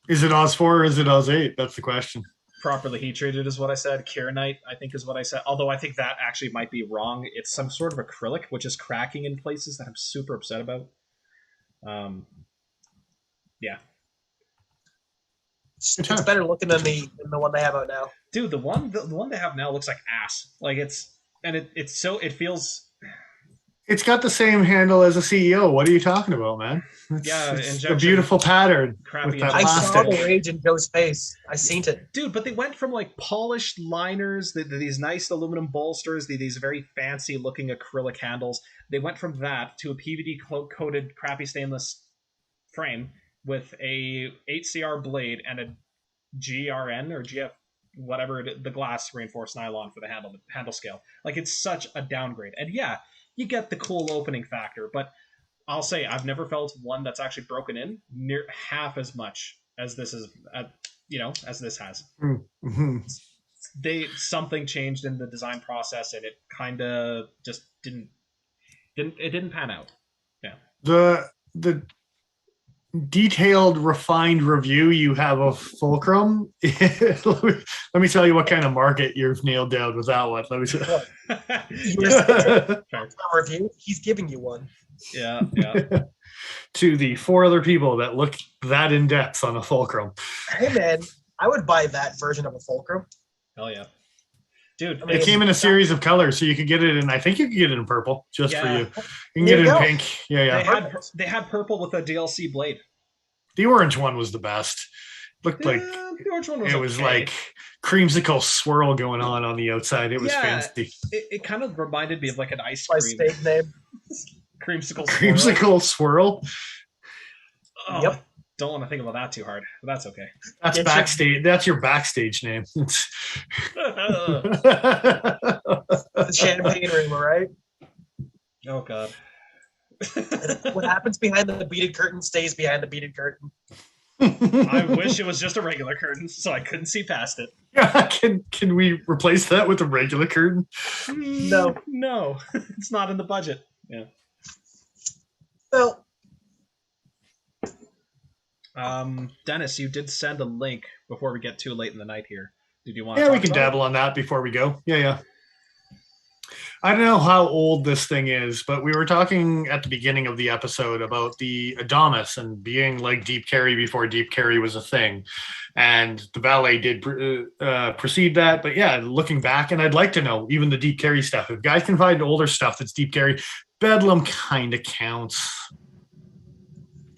Is it Oz 4 or is it Oz 8? That's the question. Properly heat treated is what I said. Kieranite, I think, is what I said. Although I think that actually might be wrong. It's some sort of acrylic, which is cracking in places that I'm super upset about. Yeah. It's better looking than the one they have out now. Dude, the one they have now looks like ass. Like it feels. It's got the same handle as a CEO. What are you talking about, man? It's a injection, beautiful pattern crappy with that I injection. saw plastic. the rage in Joe's face. I seen it. Dude, but they went from like polished liners, these nice aluminum bolsters, these very fancy looking acrylic handles. They went from that to a PVD coated crappy stainless frame with a 8CR blade and a GRN or GF whatever the glass reinforced nylon for the handle scale. Like it's such a downgrade. And yeah, you get the cool opening factor, but I'll say I've never felt one that's actually broken in near half as much as this is, as this has. Mm-hmm. Something changed in the design process, and it kind of just didn't pan out. Yeah. The detailed, refined review you have of Fulcrum. Let me tell you what kind of market you've nailed down with that one. Let me tell Review. He's giving you one. Yeah. To the 4 other people that look that in depth on a Fulcrum. Hey man, I would buy that version of a fulcrum. Hell yeah. Dude, I mean, It came in a series of colors, so you could get it in. I think you could get it in purple just for Yeah. you. You can get it in There you pink. Yeah. they had purple with a DLC blade. The orange one was the best. Looked like The orange one it was okay. like creamsicle swirl going on the outside. It was Yeah. fancy. It kind of reminded me of like an ice My cream. stage name. Creamsicle. Creamsicle swirl. Oh, Yep. Don't want to think about that too hard, but that's okay. That's It's backstage. That's your backstage name. The champagne room, all right? Oh god. What happens behind the beaded curtain stays behind the beaded curtain. I wish it was just a regular curtain so I couldn't see past it. Can we replace that with a regular curtain? No. No. It's not in the budget. Yeah. Well, Dennis, you did send a link before we get too late in the night here. Did you want Yeah, to we talk can about it? dabble on that before we go. Yeah. I don't know how old this thing is, but we were talking at the beginning of the episode about the Adamas and being like deep carry before deep carry was a thing. And the Valet did precede that. But yeah, looking back, and I'd like to know even the deep carry stuff. If guys can find older stuff that's deep carry, Bedlam kind of counts.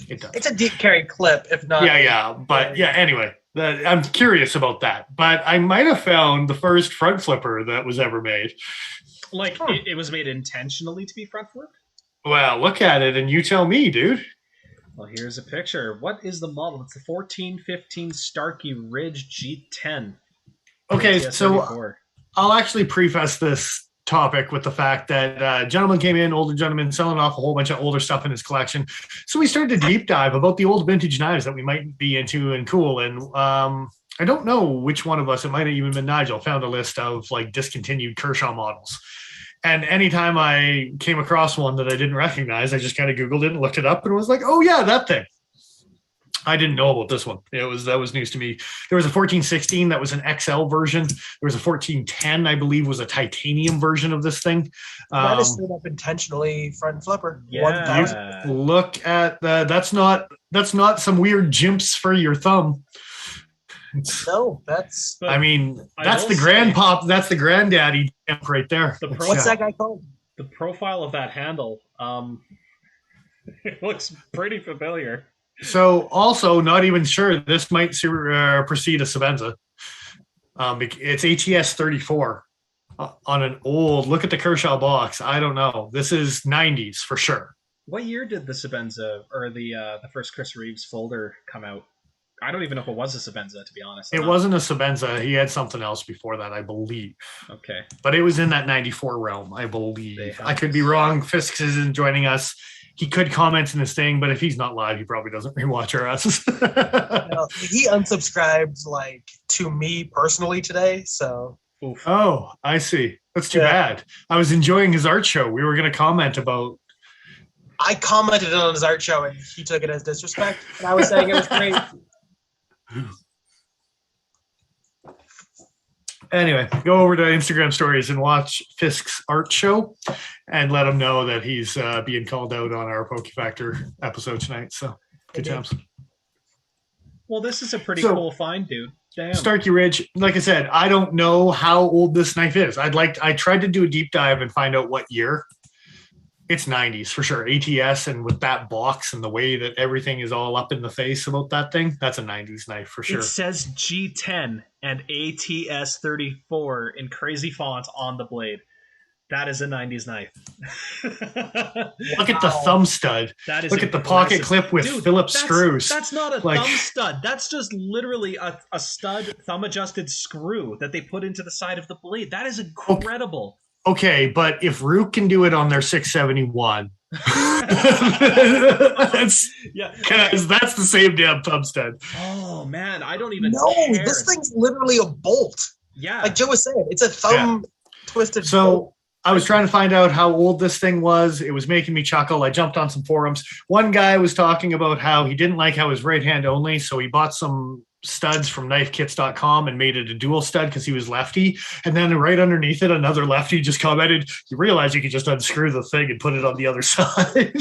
It does. It's a deep carry clip, if not. Yeah. But yeah, anyway. I'm curious about that. But I might have found the first front flipper that was ever made. Like, it was made intentionally to be front flipped? Well, look at it and you tell me, dude. Well, here's a picture. What is the model? It's the 1415 Starkey Ridge G10. Okay, ATS so 34. I'll actually preface this topic with the fact that a gentleman came in, older gentleman, selling off a whole bunch of older stuff in his collection. So we started to deep dive about the old vintage knives that we might be into and cool. And I don't know which one of us, it might have even been Nigel, found a list of like discontinued Kershaw models. And anytime I came across one that I didn't recognize, I just kind of Googled it and looked it up and was like, oh yeah, that thing. I didn't know about this one. That was news to me. There was a 1416 that was an XL version. There was a 1410, I believe, was a titanium version of this thing. That is straight up intentionally front flipper. Yeah. 1,000. Look at that. That's not some weird jimps for your thumb. No, that's. I mean, that's the grandpop. That's the granddaddy jump right there. What's that guy called? The profile of that handle. It looks pretty familiar. So, also, not even sure. This might precede a Sabenza. It's ATS 34 on an old. Look at the Kershaw box. I don't know. This is 90s for sure. What year did the Sabenza or the first Chris Reeves folder come out? I don't even know if it was a Sabenza, to be honest. It wasn't a Sabenza. He had something else before that, I believe. Okay. But it was in that 94 realm, I believe. I could be wrong. Fisk isn't joining us. He could comment in this thing, but if he's not live, he probably doesn't rewatch our asses. He unsubscribed to me personally today, so. Oof. Oh, I see. That's too bad. I was enjoying his art show. We were going to comment about. I commented on his art show, and he took it as disrespect. And I was saying it was great. Anyway, go over to Instagram stories and watch Fisk's art show and let him know that he's being called out on our Pokey Factor episode tonight. So good jobs. Well, this is a pretty cool find, dude. Damn. Starkey Ridge, like I said, I don't know how old this knife is. I tried to do a deep dive and find out what year. It's 90s for sure. ATS, and with that box and the way that everything is all up in the face about that thing, that's a 90s knife for sure. It says G10 and ATS 34 in crazy font on the blade. That is a 90s knife. Look at the thumb stud. That is Look at the pocket clip with Phillips screws. That's not a thumb stud. That's just literally a stud thumb-adjusted screw that they put into the side of the blade. That is incredible. Okay, but if Rook can do it on their 671, that's the same damn thumb stud. Oh man, I don't even care. This thing's literally a bolt. Yeah. Like Joe was saying, it's a thumb twisted bolt. I was trying to find out how old this thing was. It was making me chuckle. I jumped on some forums. One guy was talking about how he didn't like how his right hand only, so he bought some studs from knifekits.com and made it a dual stud because he was lefty. And then right underneath it, another lefty just commented, you realize you could just unscrew the thing and put it on the other side.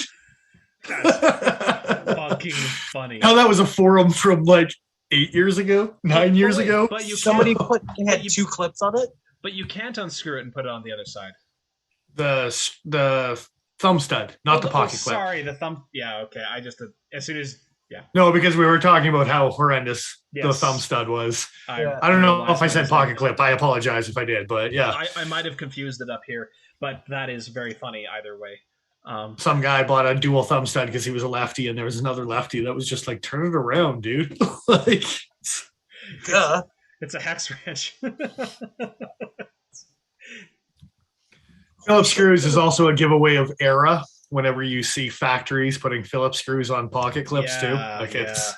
That's fucking funny. How that was a forum from like 8 years ago, 9 years ago. But somebody had two clips on it. But you can't unscrew it and put it on the other side. The thumb stud, not the pocket clip. Sorry, the thumb. Yeah, okay. I just as soon as. Yeah. No, because we were talking about how horrendous the thumb stud was. I don't know if I said pocket clip. I apologize if I did, but yeah. I might have confused it up here, but that is very funny either way. Some guy bought a dual thumb stud because he was a lefty, and there was another lefty that was just like, turn it around, dude. Like, it's a hex wrench. Phillips screws is also a giveaway of era. Whenever you see factories putting Phillips screws on pocket clips too, it's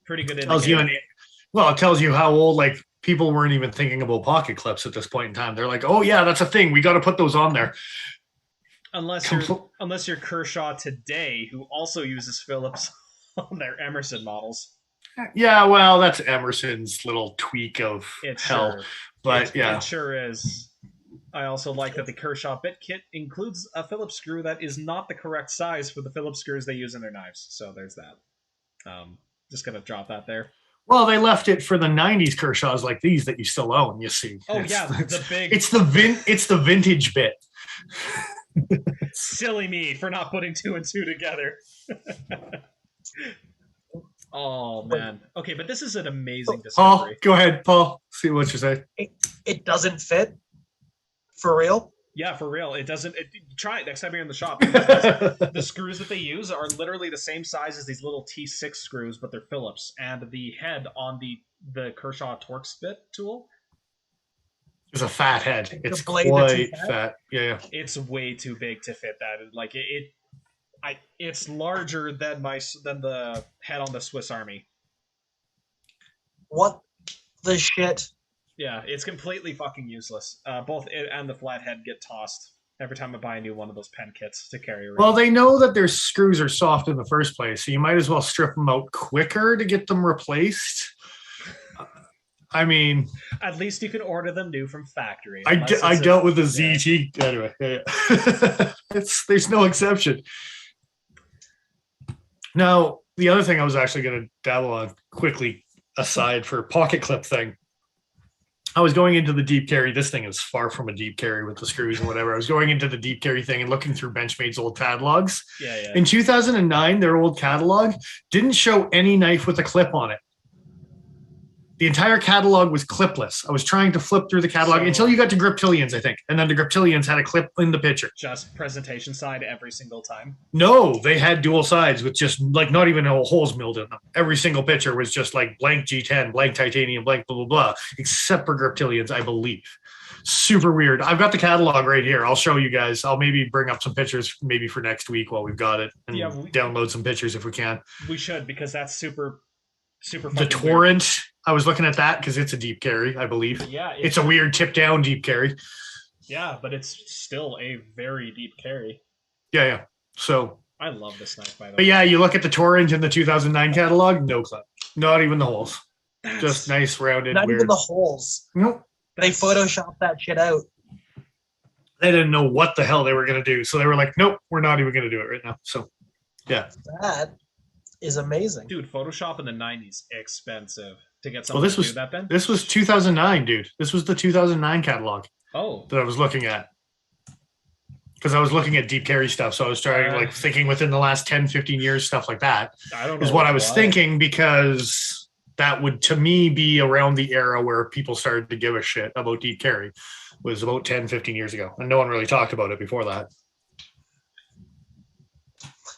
pretty good. It tells you how old people weren't even thinking about pocket clips at this point in time. They're like, oh yeah, that's a thing. We got to put those on there. Unless you're Kershaw today, who also uses Phillips on their Emerson models. Yeah, well, that's Emerson's little tweak of hell. Sure. But it sure is. I also like that the Kershaw bit kit includes a Phillips screw that is not the correct size for the Phillips screws they use in their knives. So there's that. Just gonna drop that there. Well, they left it for the '90s Kershaws like these that you still own. You see? Oh yeah, the big. It's the vintage bit. Silly me for not putting 2 and 2 together. Oh man. Okay, but this is an amazing discovery. Paul, go ahead, Paul. See what you say. It doesn't fit. For real? Yeah, for real. It doesn't. Try it next time you're in the shop. The screws that they use are literally the same size as these little T6 screws, but they're Phillips. And the head on the Kershaw torque spit tool. It's a fat head. It's quite fat. Yeah. It's way too big to fit that. Like it's larger than the head on the Swiss Army. What the shit? Yeah, it's completely fucking useless. Both it and the flathead get tossed every time I buy a new one of those pen kits to carry around. Well, they know that their screws are soft in the first place, so you might as well strip them out quicker to get them replaced. I mean, at least you can order them new from factory. I dealt with the ZT anyway. Yeah. There's no exception. Now, the other thing I was actually going to dabble on quickly, aside for pocket clip thing, I was going into the deep carry. This thing is far from a deep carry with the screws and whatever. I was going into the deep carry thing and looking through Benchmade's old catalogs. Yeah. In 2009, their old catalog didn't show any knife with a clip on it. The entire catalog was clipless. I was trying to flip through the catalog until you got to Griptilians, I think. And then the Griptilians had a clip in the picture. Just presentation side every single time? No, they had dual sides with just like not even holes milled in them. Every single picture was just like blank G10, blank titanium, blank blah, blah, blah, except for Griptilians, I believe. Super weird. I've got the catalog right here. I'll show you guys. I'll maybe bring up some pictures maybe for next week while we've got it and download some pictures if we can. We should, because that's super the Torrent weird. I was looking at that because it's a deep carry, I believe. Yeah, it's a weird tip down deep carry. Yeah, but it's still a very deep carry. Yeah. So I love this knife, by the way. But yeah, you look at the Torrent in the 2009 catalog, no clip, not even the holes, just nice rounded. Not weird. even the holes. Nope. They photoshopped that shit out. They didn't know what the hell they were going to do, so they were like, "Nope, we're not even going to do it right now." So, yeah. That is amazing. Dude, Photoshop in the 90s, expensive to get someone to do that then? This was 2009, dude. This was the 2009 catalog. Oh. That I was looking at. Because I was looking at deep carry stuff, so I was trying, thinking within the last 10, 15 years, stuff like that. I don't know. Is what I was thinking, because that would, to me, be around the era where people started to give a shit about deep carry. Was about 10, 15 years ago. And no one really talked about it before that.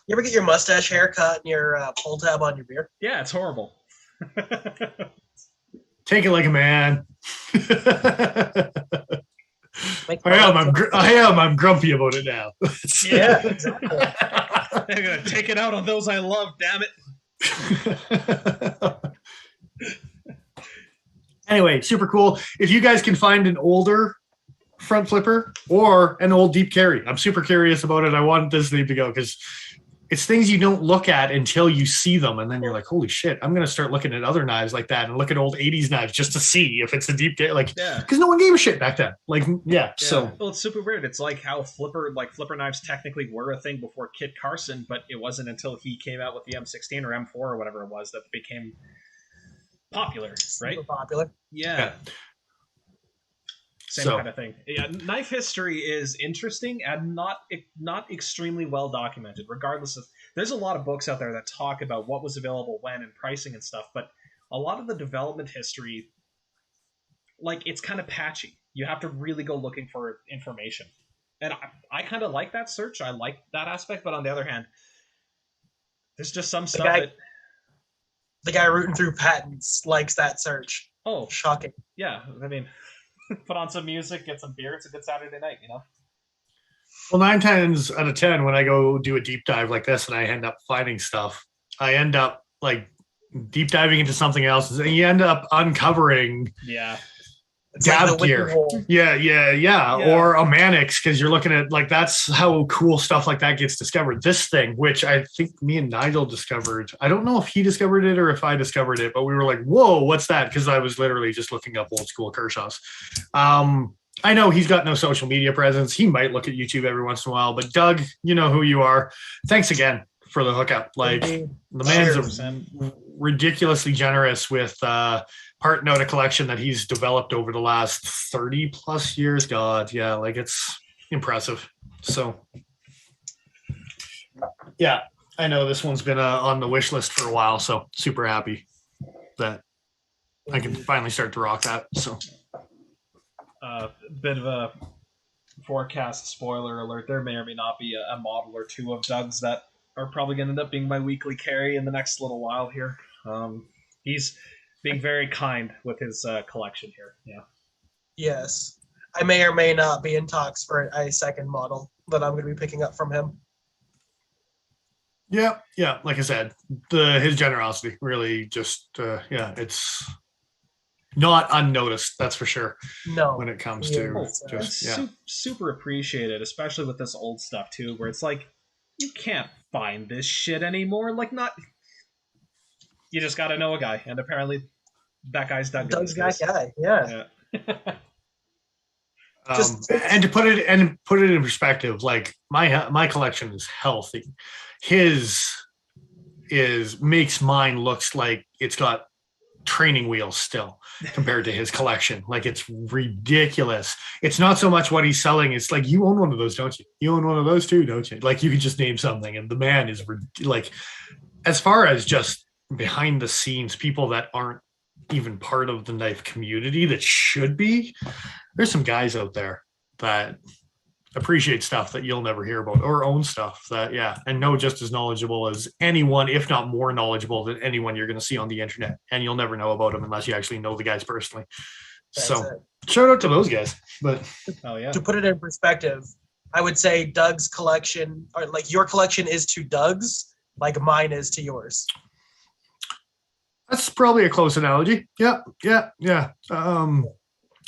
You ever get your mustache haircut and your pull tab on your beard? Yeah, it's horrible. Take it like a man. I'm grumpy about it now. Yeah, exactly. I'm gonna take it out on those I love, damn it. Anyway, super cool. If you guys can find an older front flipper or an old deep carry, I'm super curious about it. I want this thing to go because it's things you don't look at until you see them. And then you're like, holy shit, I'm going to start looking at other knives like that and look at old 80s knives just to see if it's a deep carry. Because no one gave a shit back then. So. Well, it's super weird. It's like how flipper knives technically were a thing before Kit Carson, but it wasn't until he came out with the M16 or M4 or whatever it was that became popular, right? Super popular. Yeah. Same kind of thing. Yeah, knife history is interesting and not extremely well documented. Regardless of, there's a lot of books out there that talk about what was available when and pricing and stuff, but a lot of the development history, it's kind of patchy. You have to really go looking for information, and I kind of like that search. I like that aspect, but on the other hand, there's just some stuff that the guy rooting through patents likes that search. Oh, shocking! Yeah, I mean. Put on some music, get some beer. It's a good Saturday night, you know? Well, 9 times out of 10, when I go do a deep dive like this and I end up finding stuff, I end up deep diving into something else, and you end up uncovering dab gear. Yeah. Or a Mannix, because you're looking at that's how cool stuff like that gets discovered. This thing, which I think me and Nigel discovered, I don't know if he discovered it or if I discovered it, but we were like, whoa, what's that? Because I was literally just looking up old school Kershaws. I know he's got no social media presence. He might look at YouTube every once in a while, but Doug, you know who you are. Thanks again for the hookup. Like Indeed. the man's Cheers. ridiculously generous with part note collection that he's developed over the last 30 plus years. God, yeah, like it's impressive. So yeah, I know this one's been on the wish list for a while, so super happy that I can finally start to rock that. So bit of a forecast spoiler alert. There may or may not be a model or two of Doug's that are probably going to end up being my weekly carry in the next little while here. He's being very kind with his collection here. Yeah. Yes. I may or may not be in talks for a second model that I'm going to be picking up from him. yeah, like I said, his generosity really just it's not unnoticed, that's for sure. No. When it comes to super appreciated, especially with this old stuff too, where it's like you can't find this shit anymore. Like you just got to know a guy, and apparently that guy's Doug. Doug's that guy, yeah. And to put it in perspective, like my collection is healthy. His makes mine looks like it's got training wheels still compared to his collection. Like it's ridiculous. It's not so much what he's selling. It's like, you own one of those, don't you? You own one of those too, don't you? Like you could just name something, and the man is like, as far as just behind the scenes, people that aren't even part of the knife community that should be, there's some guys out there that appreciate stuff that you'll never hear about, or own stuff that, and know just as knowledgeable as anyone, if not more knowledgeable than anyone you're going to see on the internet. And you'll never know about them unless you actually know the guys personally. Shout out to those guys. But to put it in perspective, I would say Doug's collection, or like your collection is to Doug's, like mine is to yours. That's probably a close analogy. Yeah.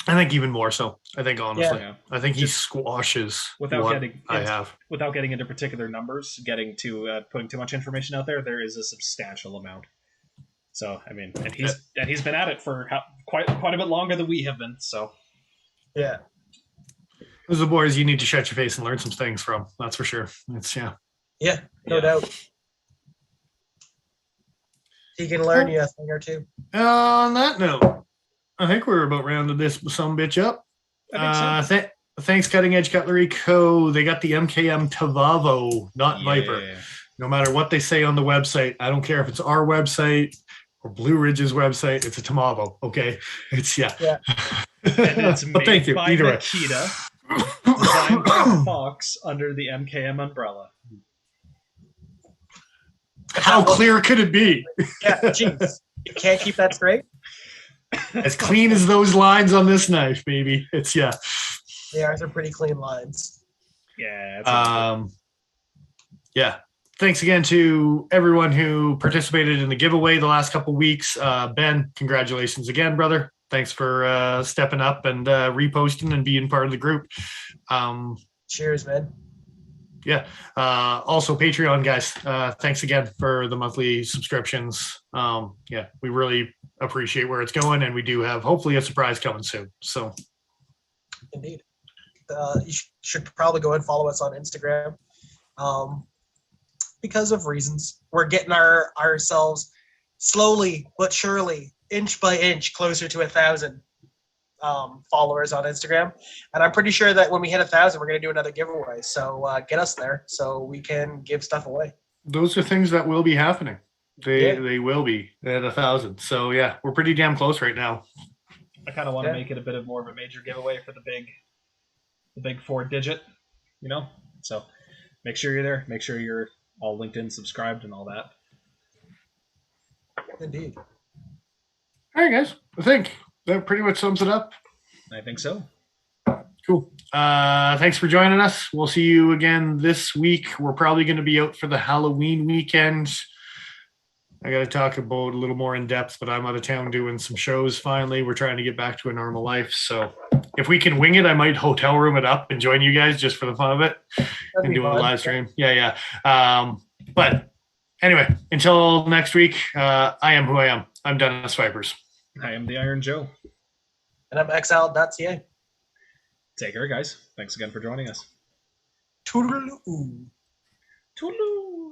I think even more so. I think honestly, I think he squashes without getting into particular numbers, getting to putting too much information out there. There is a substantial amount. So I mean, and he's been at it for quite a bit longer than we have been. So yeah, those are the boys you need to shut your face and learn some things from. That's for sure. It's no doubt. He can learn you a thing or two. On that note, I think we're about rounded this some bitch up. Thanks, Cutting Edge Cutlery Co. They got the Mkm Timavo, not Viper. No matter what they say on the website, I don't care if it's our website or Blue Ridge's website. It's a Timavo. Okay, it's And it's made thank you. by Either Nikita, designed by Fox under the Mkm umbrella. How clear could it be? Yeah, jeez. You can't keep that straight? As clean as those lines on this knife, baby. It's Yeah, ours are pretty clean lines. Yeah. Thanks again to everyone who participated in the giveaway the last couple weeks. Ben, congratulations again, brother. Thanks for stepping up and reposting and being part of the group. Cheers, man. Also Patreon guys, thanks again for the monthly subscriptions. We really appreciate where it's going, and we do have hopefully a surprise coming soon. So indeed, you should probably go and follow us on Instagram, because of reasons. We're getting ourselves slowly but surely, inch by inch, closer to 1,000 followers on Instagram, and I'm pretty sure that when we hit 1,000, we're going to do another giveaway. So get us there so we can give stuff away. Those are things that will be happening. They will be at 1,000. So we're pretty damn close right now. I kind of want to make it a bit more of a major giveaway for the big 4-digit, So make sure you're there. Make sure you're all linked in, subscribed, and all that. Indeed. All right, guys. I think that pretty much sums it up. I think so. Cool. Thanks for joining us. We'll see you again this week. We're probably going to be out for the Halloween weekend. I got to talk about a little more in depth, but I'm out of town doing some shows finally. We're trying to get back to a normal life. So if we can wing it, I might hotel room it up and join you guys just for the fun of it and do a live stream. But anyway, until next week, I am who I am. I'm Dennis Vipers. I am the Iron Joe. And I'm exiled.ca. Take care, guys. Thanks again for joining us. Toodaloo. Toodaloo.